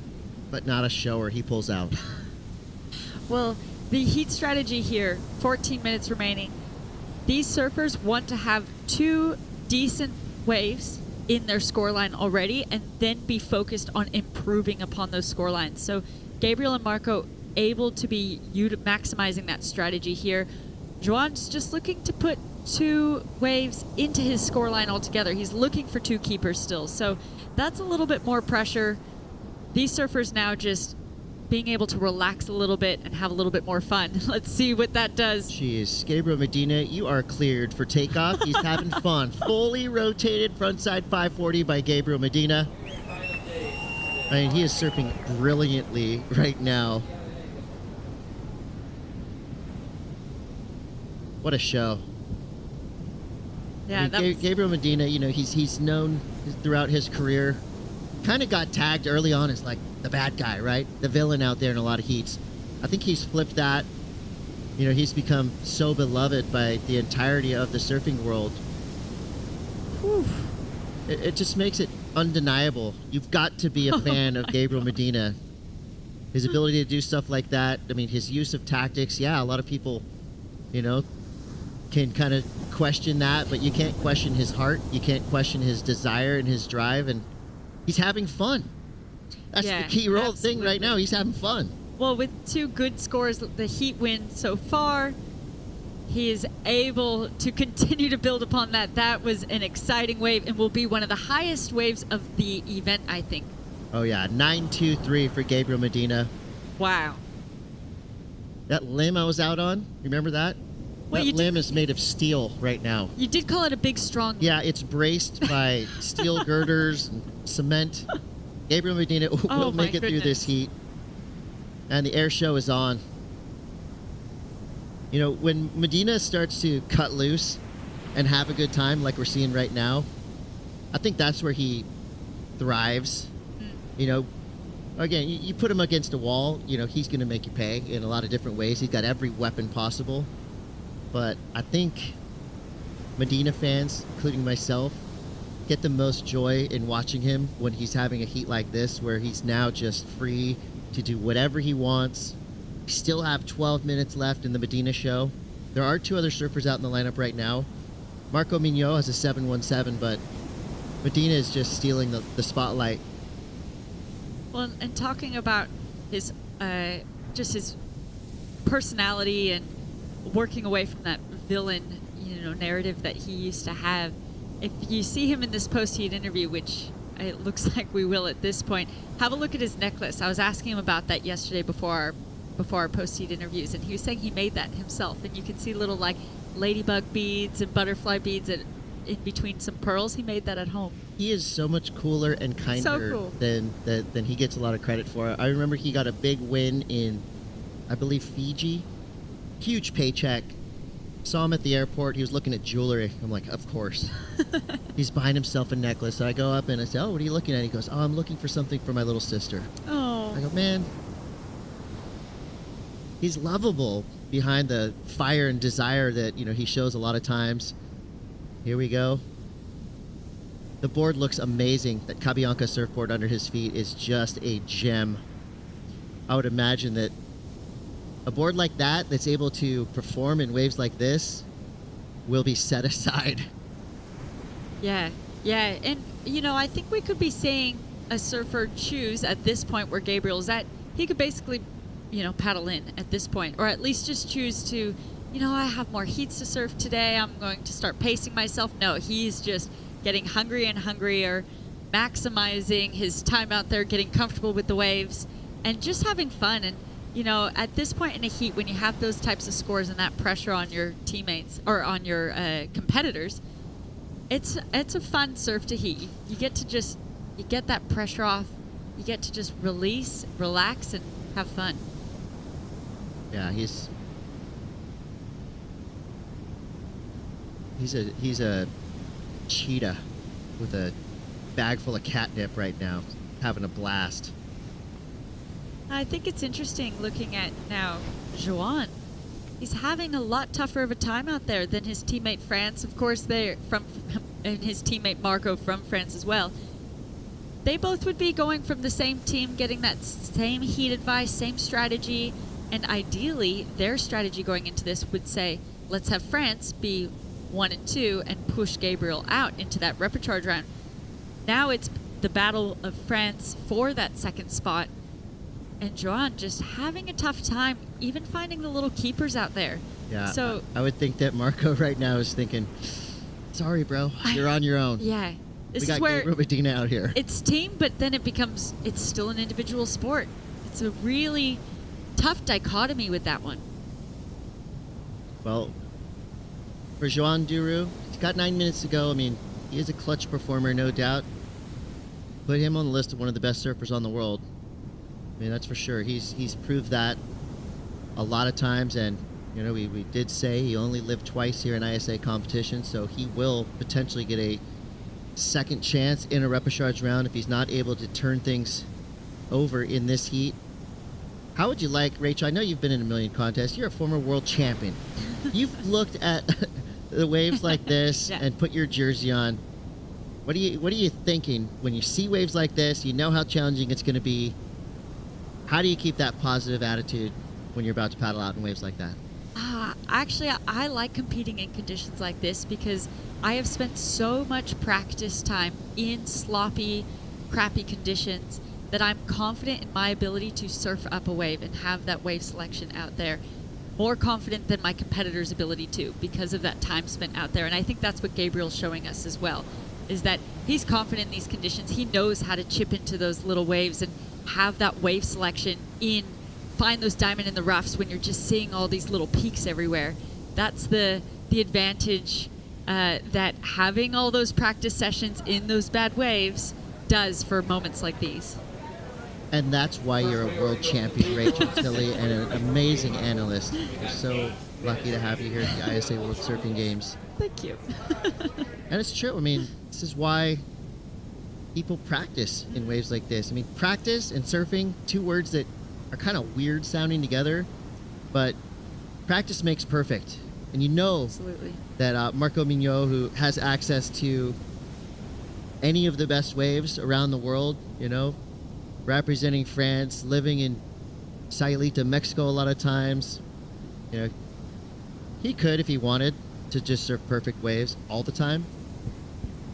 but not a shower. He pulls out.
Well, the heat strategy here, 14 minutes remaining. These surfers want to have 2 decent waves in their scoreline already and then be focused on improving upon those scorelines. So Gabriel and Marco able to be maximizing that strategy here. Joan's just looking to put 2 waves into his scoreline altogether. He's looking for 2 keepers still. So that's a little bit more pressure. These surfers now just being able to relax a little bit and have a little bit more fun. Let's see what that does.
Jeez, Gabriel Medina, you are cleared for takeoff. He's having fun. Fully rotated frontside 540 by Gabriel Medina. I mean, he is surfing brilliantly right now. What a show.
Yeah,
I mean, Gabriel Medina, you know, he's known throughout his career, kind of got tagged early on as like the bad guy, right? The villain out there in a lot of heats. I think he's flipped that. You know, he's become so beloved by the entirety of the surfing world. Whew. It just makes it undeniable. You've got to be a fan of Gabriel Medina. His ability to do stuff like that. I mean, his use of tactics. Yeah, a lot of people, you know, can kind of question that, but you can't question his heart. You can't question his desire and his drive, and he's having fun. That's the key role thing right now. He's having fun.
Well, with 2 good scores, the heat win so far, he is able to continue to build upon that. That was an exciting wave and will be one of the highest waves of the event, I think.
Oh, yeah. 9-2-3 for Gabriel Medina.
Wow.
That limb I was out on, remember that?
Well,
that limb is made of steel right now.
You did call it a big, strong...
Yeah, it's braced by steel girders and cement. Gabriel Medina will make it through this heat. And the air show is on. You know, when Medina starts to cut loose and have a good time like we're seeing right now, I think that's where he thrives. You know, again, you put him against a wall, you know, he's going to make you pay in a lot of different ways. He's got every weapon possible. But I think Medina fans, including myself, get the most joy in watching him when he's having a heat like this, where he's now just free to do whatever he wants. We still have 12 minutes left in the Medina show. There are 2 other surfers out in the lineup right now. Marco Mignot has a 717, but Medina is just stealing the spotlight.
Well, and talking about his just his personality and working away from that villain, you know, narrative that he used to have. If you see him in this post-heat interview, which it looks like we will at this point, have a look at his necklace. I was asking him about that yesterday before our post-heat interviews, and he was saying he made that himself. And you can see little like ladybug beads and butterfly beads in between some pearls. He made that at home.
He is so much cooler and kinder than he gets a lot of credit for. I remember he got a big win in, I believe, Fiji. Huge paycheck. Saw him at the airport. He was looking at jewelry. I'm like, of course. He's buying himself a necklace. So I go up and I say, oh, what are you looking at? He goes, oh, I'm looking for something for my little sister.
Oh.
I go, man. He's lovable behind the fire and desire that, you know, he shows a lot of times. Here we go. The board looks amazing. That Cabianca surfboard under his feet is just a gem. I would imagine that a board like that that's able to perform in waves like this will be set aside.
Yeah. And, you know, I think we could be seeing a surfer choose at this point where Gabriel's at. He could basically, you know, paddle in at this point, or at least just choose to, you know, I have more heats to surf today. I'm going to start pacing myself. No, he's just getting hungrier and hungrier, maximizing his time out there, getting comfortable with the waves, and just having fun. And, you know, at this point in a heat, when you have those types of scores and that pressure on your teammates or on your competitors, it's a fun surf to heat. You get that pressure off. You get to just release, relax, and have fun.
Yeah, he's a cheetah with a bag full of catnip right now, having a blast.
I think it's interesting looking at now Joan. He's having a lot tougher of a time out there than his teammate France. Of course, they're from, and his teammate Marco from France as well. They both would be going from the same team, getting that same heat advice, same strategy, and ideally, their strategy going into this would say, let's have France be 1 and 2 and push Gabriel out into that repecharge round. Now it's the battle of France for that second spot, and Joan just having a tough time even finding the little keepers out there.
Yeah,
so
I would think that Marco right now is thinking, sorry, bro, you're on your own.
Yeah. This
we got
is where
Gabriel Medina out here.
It's team, but then it's still an individual sport. It's a really tough dichotomy with that one.
Well, for Joan Duru, he's got 9 minutes to go. I mean, he is a clutch performer, no doubt. Put him on the list of one of the best surfers on the world. I mean, that's for sure. He's proved that a lot of times, and you know, we did say he only lived twice here in ISA competition, so he will potentially get a second chance in a repechage round if he's not able to turn things over in this heat. How would you like, Rachel, I know you've been in a million contests, you're a former world champion. You've looked at the waves like this and put your jersey on. What are you thinking when you see waves like this? You know how challenging it's going to be. How do you keep that positive attitude when you're about to paddle out in waves like that?
Actually, I like competing in conditions like this because I have spent so much practice time in sloppy, crappy conditions that I'm confident in my ability to surf up a wave and have that wave selection out there. More confident than my competitor's ability to because of that time spent out there. And I think that's what Gabriel's showing us as well, is that he's confident in these conditions. He knows how to chip into those little waves and have that wave selection find those diamond in the roughs when you're just seeing all these little peaks everywhere. That's the advantage that having all those practice sessions in those bad waves does for moments like these.
And that's why you're a world champion, Rachel Tilley, and an amazing analyst. We're so lucky to have you here at the ISA World Surfing Games.
Thank you.
And it's true. I mean, this is why people practice in waves like this. I mean, practice and surfing, two words that are kind of weird sounding together, but practice makes perfect. And you know
Absolutely.
that Marco Mignot, who has access to any of the best waves around the world, you know, representing France, living in Sayulita, Mexico a lot of times, you know, he could, if he wanted, to just surf perfect waves all the time.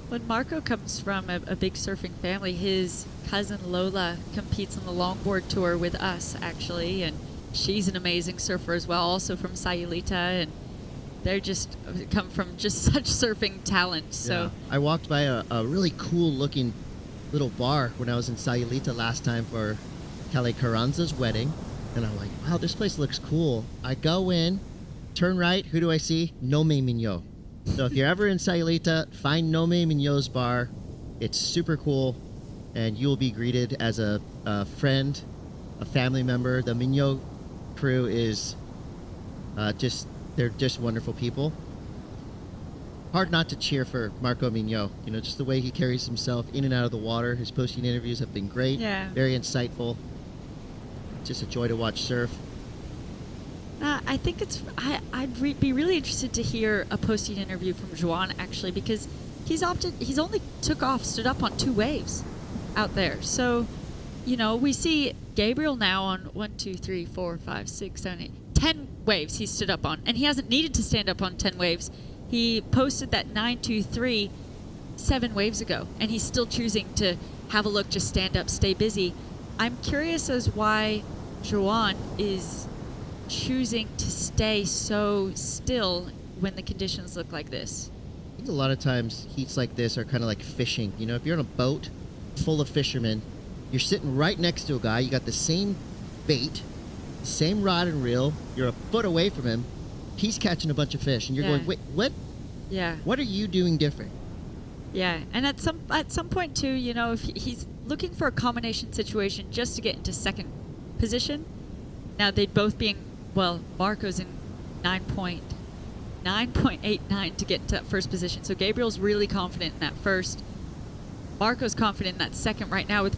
When Marco comes from a big surfing family, his cousin Lola competes on the longboard tour with us, actually, and she's an amazing surfer as well, also from Sayulita, and they're just come from just such surfing talent. So
yeah. I walked by a really cool looking little bar when I was in Sayulita last time for Kelly Carranza's wedding, and I'm like, wow, this place looks cool. I go in, turn right, who do I see? Nome Mignot. So if you're ever in Sayulita, find Nome Mignot's bar. It's super cool, and you'll be greeted as a friend, a family member. The Mignot crew is they're just wonderful people. Hard not to cheer for Marco Mignot. You know, just the way he carries himself in and out of the water. His posting interviews have been great.
Yeah.
Very insightful. Just a joy to watch surf.
I think I'd be really interested to hear a posting interview from Joan, actually, because he's only stood up on 2 waves out there. So, you know, we see Gabriel now on 1, 2, 3, 4, 5, 6, 7, 8, 10 waves he stood up on, and he hasn't needed to stand up on 10 waves. He posted that 923 7 waves ago, and he's still choosing to have a look, just stand up, stay busy. I'm curious as why Joan is choosing to stay so still when the conditions look like this.
I think a lot of times heats like this are kind of like fishing. You know, if you're on a boat full of fishermen, you're sitting right next to a guy, you got the same bait, the same rod and reel, you're a foot away from him, he's catching a bunch of fish, and you're going, wait, what?
Yeah.
What are you doing different?
Yeah, and at some point too, you know, if he's looking for a combination situation just to get into second position. Now they'd both be Marco's in 9.89 to get to that first position. So Gabriel's really confident in that first. Marco's confident in that second right now with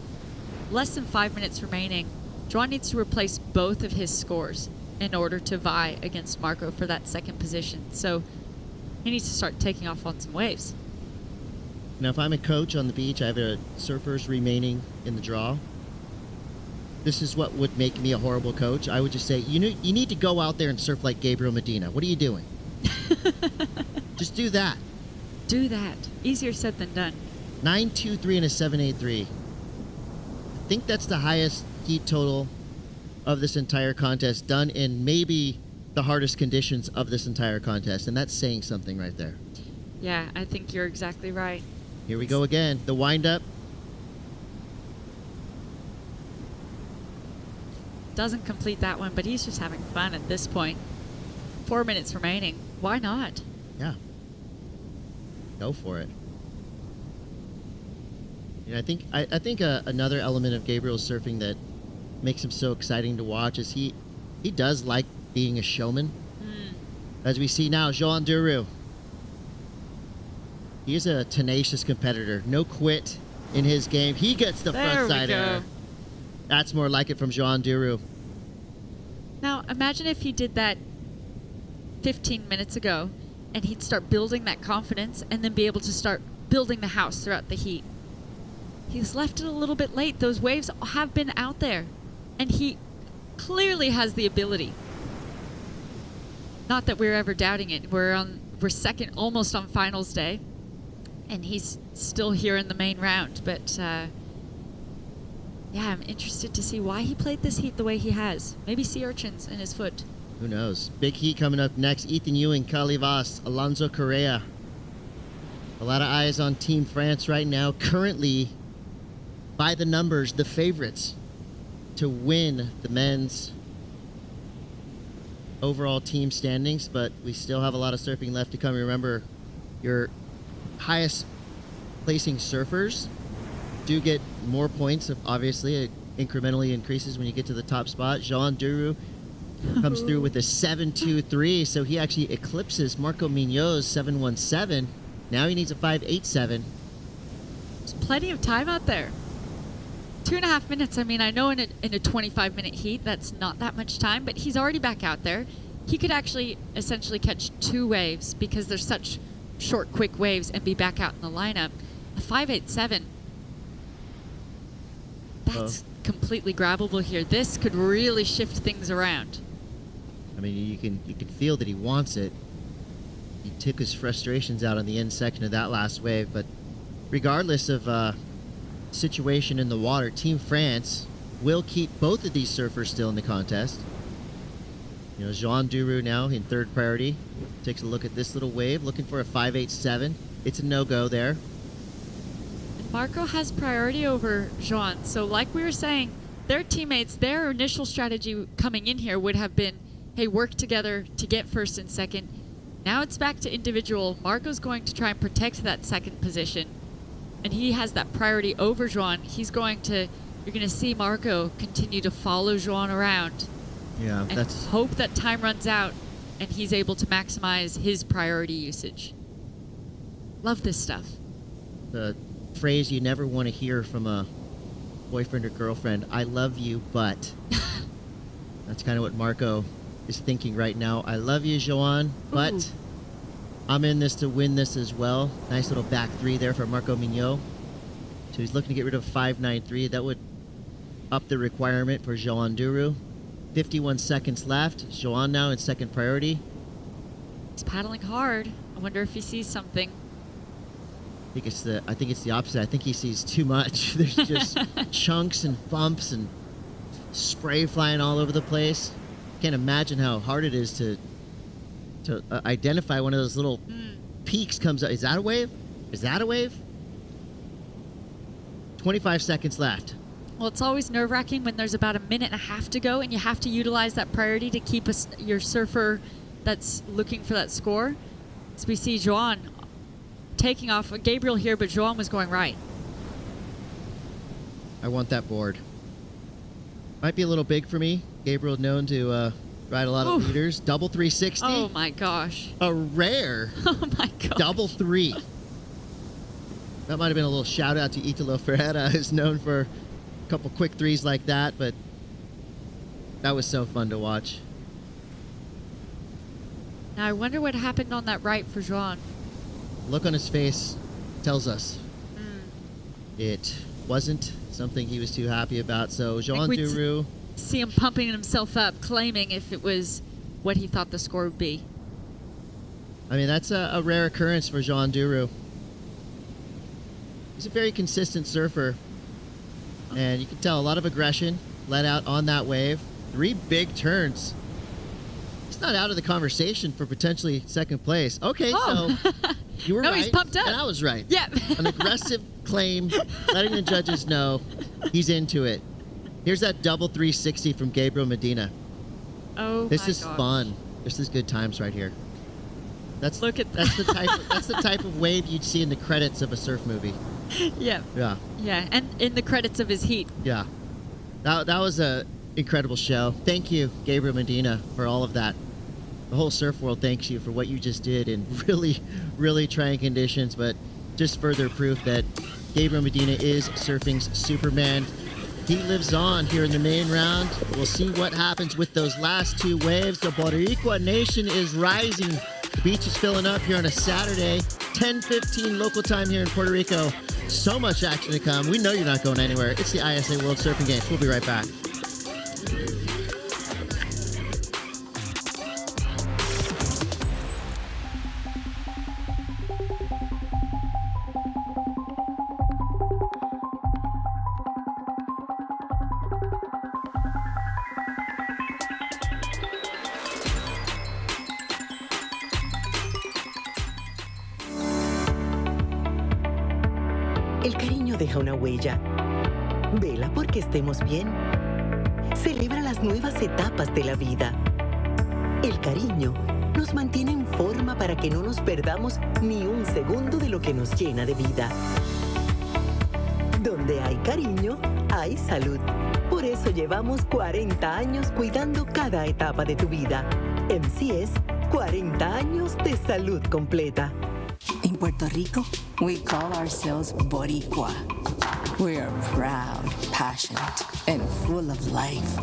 less than 5 minutes remaining. Joan needs to replace both of his scores in order to vie against Marco for that second position. So he needs to start taking off on some waves.
Now, if I'm a coach on the beach, I have surfers remaining in the draw. This is what would make me a horrible coach. I would just say, you need to go out there and surf like Gabriel Medina. What are you doing? Just do that.
Do that. Easier said than done.
9.23 and a 7.83. I think that's the highest heat total of this entire contest, done in maybe the hardest conditions of this entire contest, and that's saying something right there.
Yeah, I think you're exactly right.
Here we go again. The wind-up.
Doesn't complete that one, but he's just having fun at this point. 4 minutes remaining. Why not?
Yeah. Go for it. Yeah, I think another element of Gabriel's surfing that makes him so exciting to watch is he does like being a showman. As we see now, Joan Duru. He is a tenacious competitor. No quit in his game. He gets the front side air. That's more like it from Joan Duru.
Now, imagine if he did that 15 minutes ago and he'd start building that confidence and then be able to start building the house throughout the heat. He's left it a little bit late. Those waves have been out there, and he clearly has the ability. Not that we're ever doubting it. We're second, almost on finals day, and he's still here in the main round. But yeah, I'm interested to see why he played this heat the way he has. Maybe sea urchins in his foot.
Who knows? Big heat coming up next. Ethan Ewing, Calivas, Alonso Correa. A lot of eyes on Team France right now. Currently, by the numbers, the favorites to win the men's overall team standings, but we still have a lot of surfing left to come. Remember, your highest placing surfers do get more points. Obviously, it incrementally increases when you get to the top spot. Joan Duru comes through with a 7.23, so he actually eclipses Marco Mignot's 7.17. Now he needs a 5.87.
There's plenty of time out there. 2.5 minutes. I mean, I know in a 25-minute heat, that's not that much time, but he's already back out there. He could actually essentially catch 2 waves because they're such short, quick waves and be back out in the lineup. A 5.87. That's completely grabbable here. This could really shift things around.
I mean, you can feel that he wants it. He took his frustrations out on the end section of that last wave, but regardless of situation in the water, Team France will keep both of these surfers still in the contest. You know, Joan Duru now in third priority takes a look at this little wave, looking for a 5.87. It's a no-go there.
Marco has priority over Joan, so like we were saying, their teammates, their initial strategy coming in here would have been, hey, work together to get first and second. Now it's back to individual. Marco's going to try and protect that second position, and he has that priority over Joan. You're going to see Marco continue to follow Joan around.
Yeah,
and
that's
hope that time runs out and he's able to maximize his priority usage. Love this stuff.
The phrase you never want to hear from a boyfriend or girlfriend, I love you, but. That's kind of what Marco is thinking right now. I love you, Joan, but I'm in this to win this as well. Nice little back 3 there for Marco Mignot. So he's looking to get rid of 5.93. That would up the requirement for Joan Duru. 51 seconds left. Joan now in second priority.
He's paddling hard. I wonder if he sees something.
I think it's the opposite. I think he sees too much. There's just chunks and bumps and spray flying all over the place. Can't imagine how hard it is to identify one of those little peaks comes up. Is that a wave? Is that a wave? 25 seconds left.
Well, it's always nerve-wracking when there's about a minute and a half to go and you have to utilize that priority to keep your surfer that's looking for that score. So we see Joan taking off. Gabriel here, but Joan was going right.
I want that board. Might be a little big for me. Gabriel known to ride a lot of leaders. Double 360.
Oh my gosh.
A rare
oh my gosh.
double 3. That might have been a little shout out to Italo Ferreira, who's known for a couple quick threes like that, but that was so fun to watch.
Now I wonder what happened on that right for Joan.
Look on his face tells us it wasn't something he was too happy about. So Jean Duru,
see him pumping himself up, claiming if it was what he thought the score would be.
I mean, that's a rare occurrence for Jean Duru. He's a very consistent surfer, and you can tell a lot of aggression let out on that wave. 3 big turns. He's not out of the conversation for potentially second place. Okay, so you were right.
He's pumped up.
And I was right.
Yeah.
An aggressive claim, letting the judges know he's into it. Here's that double 360 from Gabriel Medina.
Oh,
this is fun. This is good times right here. That's the type of wave you'd see in the credits of a surf movie.
Yeah.
Yeah.
Yeah, and in the credits of his heat.
Yeah. That was a incredible show. Thank you, Gabriel Medina, for all of that. The whole surf world thanks you for what you just did in really, really trying conditions, but just further proof that Gabriel Medina is surfing's Superman. He lives on here in the main round. We'll see what happens with those last 2 waves. The Boricua Nation is rising. The beach is filling up here on a Saturday, 10:15 local time here in Puerto Rico. So much action to come. We know you're not going anywhere. It's the ISA World Surfing Games. We'll be right back.
El cariño deja una huella. Vela porque estemos bien. Celebra las nuevas etapas de la vida. El cariño nos mantiene en forma para que no nos perdamos ni un segundo de lo que nos llena de vida. Donde hay cariño, hay salud. Por eso llevamos 40 años cuidando cada etapa de tu vida. MCS, 40 años de salud completa.
In Puerto Rico, we call ourselves boricua. We are proud, passionate, and full of life.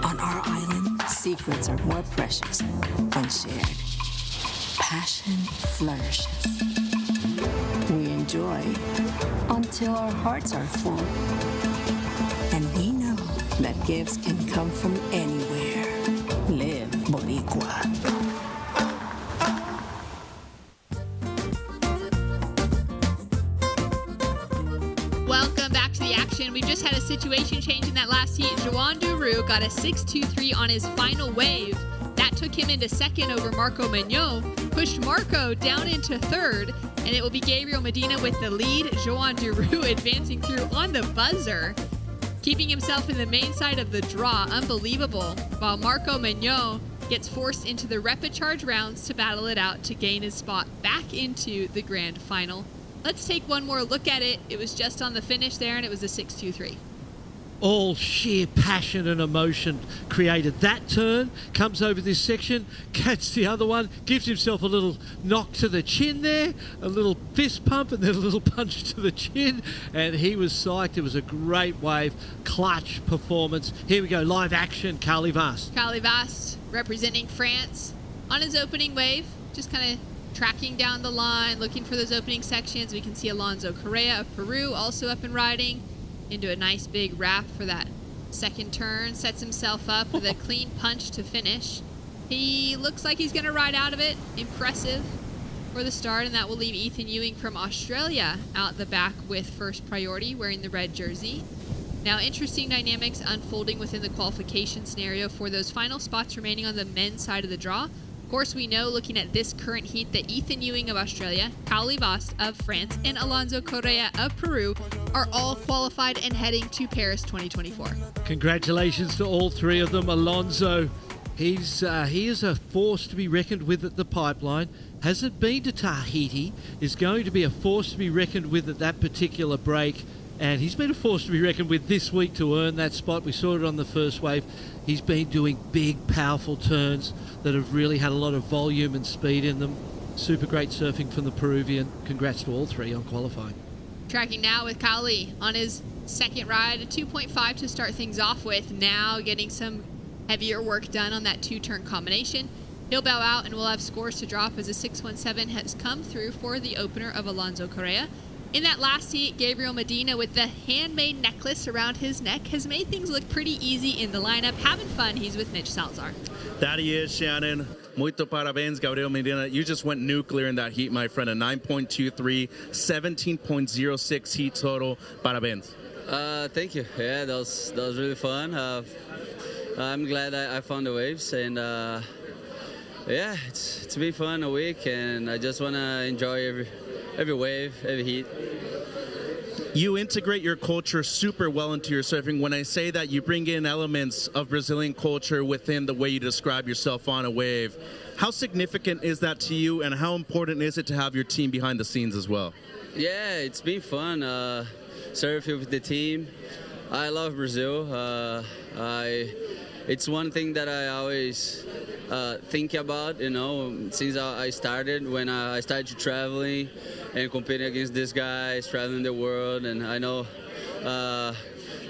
On our island, secrets are more precious when shared. Passion flourishes. We enjoy until our hearts are full. And we know that gifts can come from anywhere. Live boricua.
We just had a situation change in that last heat. Joan Duru got a 6.23 on his final wave. That took him into second over Marco Mignot, pushed Marco down into third, and it will be Gabriel Medina with the lead. Joan Duru advancing through on the buzzer, keeping himself in the main side of the draw. Unbelievable. While Marco Mignot gets forced into the repechage rounds to battle it out to gain his spot back into the grand final. Let's take one more look at it. It was just on the finish there, and it was a 6.23.
All sheer passion and emotion created that turn, comes over this section, gets the other one, gives himself a little knock to the chin there, a little fist pump, and then a little punch to the chin, and he was psyched. It was a great wave, clutch performance. Here we go, live action, Carly Vast.
Carly Vast representing France on his opening wave, just kind of tracking down the line, looking for those opening sections. We can see Alonso Correa of Peru also up and riding into a nice big wrap for that second turn. Sets himself up with a clean punch to finish. He looks like he's going to ride out of it. Impressive for the start, and that will leave Ethan Ewing from Australia out the back with first priority, wearing the red jersey. Now, interesting dynamics unfolding within the qualification scenario for those final spots remaining on the men's side of the draw. Of course, we know, looking at this current heat, that Ethan Ewing of Australia, Carly Vast of France, and Alonso Correa of Peru are all qualified and heading to Paris 2024.
Congratulations to all 3 of them. Alonso, he is a force to be reckoned with at the pipeline. Hasn't been to Tahiti, is going to be a force to be reckoned with at that particular break. And he's been a force to be reckoned with this week to earn that spot. We saw it on the first wave. He's been doing big, powerful turns that have really had a lot of volume and speed in them. super great surfing from the Peruvian. Congrats to all three on qualifying.
Tracking now with Kaoli on his second ride, a 2.5 to start things off with. Now getting some heavier work done on that two-turn combination. He'll bow out and we'll have scores to drop as a 617 has come through for the opener of Alonso Correa. In that last heat, Gabriel Medina with the handmade necklace around his neck has made things look pretty easy in the lineup. Having fun, he's with Mitch Salazar.
That he is, Shannon. Muito parabéns, Gabriel Medina. You just went nuclear in that heat, my friend. A 9.23, 17.06 heat total. Parabéns.
Thank you. Yeah, that was really fun. I'm glad I found the waves, and yeah, it's been fun a week, and I just want to enjoy every wave, every heat.
You integrate your culture super well into your surfing. When I say that, you bring in elements of Brazilian culture within the way you describe yourself on a wave. How significant is that to you, and how important is it to have your team behind the scenes as well?
Yeah, it's been fun surfing with the team. I love Brazil. It's one thing that I always think about, you know, since I started, when I started traveling and competing against these guys, traveling the world. And I know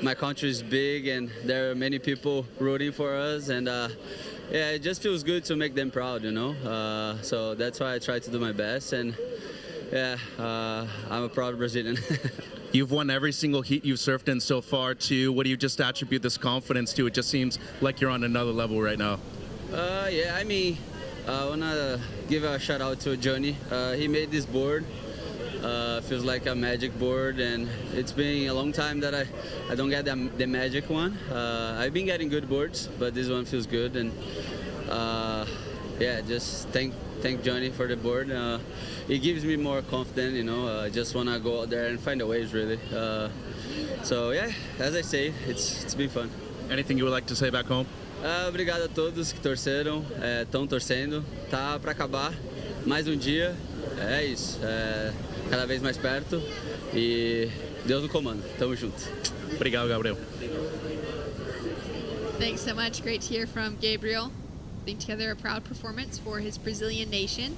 my country is big and there are many people rooting for us. And yeah, it just feels good to make them proud, you know. So that's why I try to do my best. And yeah, I'm a proud Brazilian.
You've won every single heat you've surfed in so far, too. What do you just attribute this confidence to? It just seems like you're on another level right now.
Yeah, I mean, I want to give a shout out to Johnny. He made this board. Feels like a magic board, and it's been a long time that I don't get the magic one. I've been getting good boards, but this one feels good. And yeah, just thank Johnny for the board. It gives me more confidence, you know. I just want to go out there and find the waves, really. So yeah, as I say, it's been fun.
Anything you would like to say back home?
Obrigado a todos que torceram, estão torcendo. Tá para acabar mais dia. É isso. Cada vez mais perto. E Deus no comando. Tamo junto.
Obrigado, Gabriel.
Thanks so much. Great to hear from Gabriel. Putting together a proud performance for his Brazilian nation.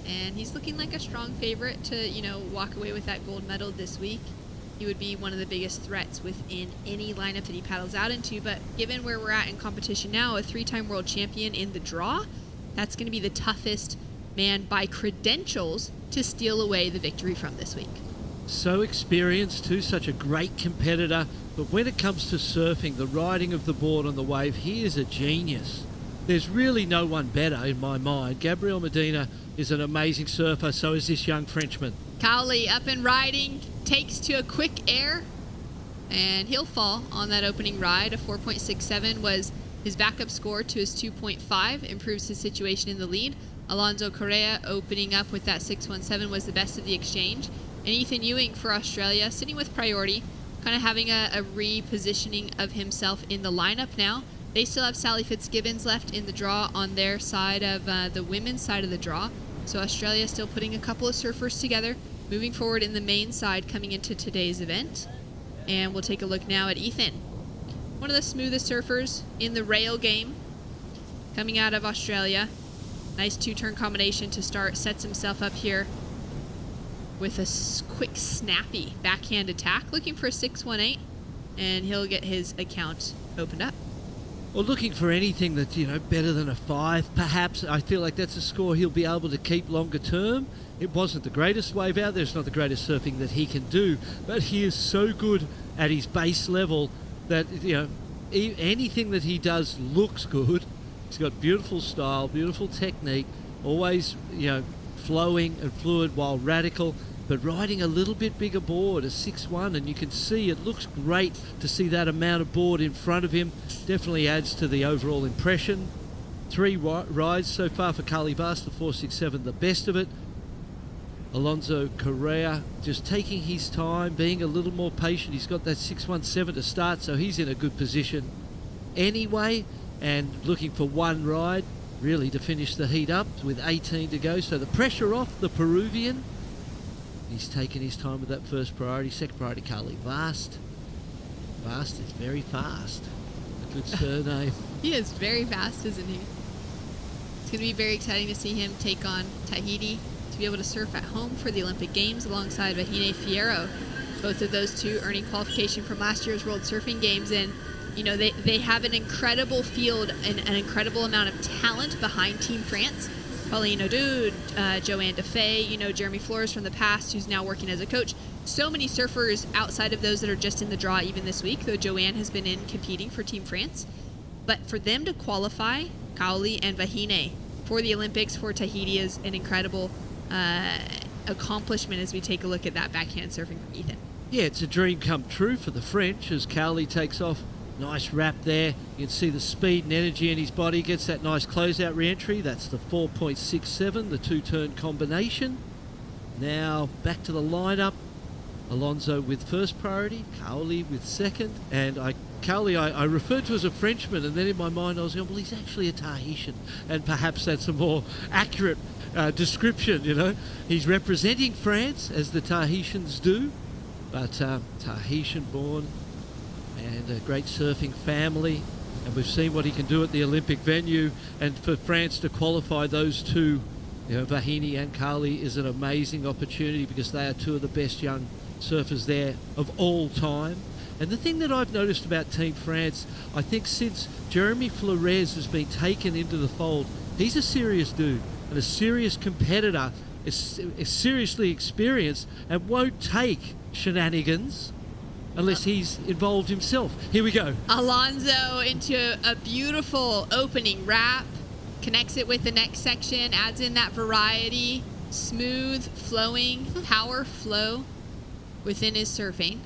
And he's looking like a strong favorite to, you know, walk away with that gold medal this week. He would be one of the biggest threats within any lineup that he paddles out into. But given where we're at in competition now, a three-time world champion in the draw, that's going to be the toughest man by credentials to steal away the victory from this week.
So experienced too, such a great competitor. But when it comes to surfing, the riding of the board on the wave, he is a genius. There's really no one better in my mind. Gabriel Medina is an amazing surfer, so is this young Frenchman.
Kaoli up and riding, takes to a quick air, and he'll fall on that opening ride. A 4.67 was his backup score to his 2.5, improves his situation in the lead. Alonso Correa opening up with that 617 was the best of the exchange. And Ethan Ewing for Australia, sitting with priority, kind of having a repositioning of himself in the lineup now. They still have Sally Fitzgibbons left in the draw on their side of the women's side of the draw. So Australia still putting a couple of surfers together, moving forward in the main side coming into today's event. And we'll take a look now at Ethan. One of the smoothest surfers in the rail game coming out of Australia. Nice two-turn combination to start, sets himself up here with a quick, snappy backhand attack, looking for a 618, and he'll get his account opened up.
Well, looking for anything that's, you know, better than a 5, perhaps. I feel like that's a score he'll be able to keep longer term. It wasn't the greatest wave out there. It's not the greatest surfing that he can do, but he is so good at his base level that, you know, anything that he does looks good. He's got beautiful style, beautiful technique, always, you know, flowing and fluid while radical, but riding a little bit bigger board, a 6-1, and you can see it looks great to see that amount of board in front of him. Definitely adds to the overall impression. 3 rides so far for Kaoli Vast, the 467, the best of it. Alonso Correa just taking his time, being a little more patient. He's got that 617 to start, so he's in a good position anyway, and looking for one ride really to finish the heat up with 18 to go. So the pressure off the Peruvian. He's taken his time with that first priority. Second priority, Kaoli Vast. Vast is very fast. A good surname.
He is very fast, isn't he? It's going to be very exciting to see him take on Tahiti to be able to surf at home for the Olympic Games alongside Vahine Fierro. Both of those two earning qualification from last year's World Surfing Games. And, you know, they have an incredible field and an incredible amount of talent behind Team France. Pauline Audoud, Joanne Defay, you know, Jeremy Flores from the past, who's now working as a coach. So many surfers outside of those that are just in the draw even this week, though Joanne has been in competing for Team France. But for them to qualify, Kaoli and Vahine, for the Olympics for Tahiti is an incredible accomplishment as we take a look at that backhand surfing from Ethan.
Yeah, it's a dream come true for the French as Kaoli takes off. Nice wrap there. You can see the speed and energy in his body. Gets that nice closeout re-entry. That's the 4.67, the two-turn combination. Now back to the lineup. Alonso with first priority, Kaoli with second, and Kaoli I referred to as a Frenchman, and then in my mind I was going, well, he's actually a Tahitian, and perhaps that's a more accurate description, you know. He's representing France, as the Tahitians do, but Tahitian-born and a great surfing family, and we've seen what he can do at the Olympic venue, and for France to qualify those two, you know, Vahine and Kaoli, is an amazing opportunity because they are two of the best young surfers there of all time. And the thing that I've noticed about Team France, I think since Jeremy Flores has been taken into the fold, he's a serious dude and a serious competitor, is seriously experienced and won't take shenanigans unless he's involved himself. Here we go.
Alonso into a beautiful opening wrap, connects it with the next section, adds in that variety, smooth, flowing, power flow within his surfing.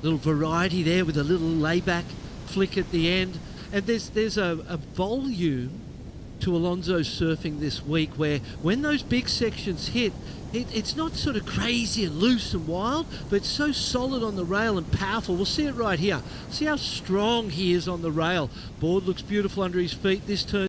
Little variety there with a little layback flick at the end. And there's a volume to Alonso's surfing this week where when those big sections hit, it's not sort of crazy and loose and wild, but it's so solid on the rail and powerful. We'll see it right here. See how strong he is on the rail. Board looks beautiful under his feet. This turn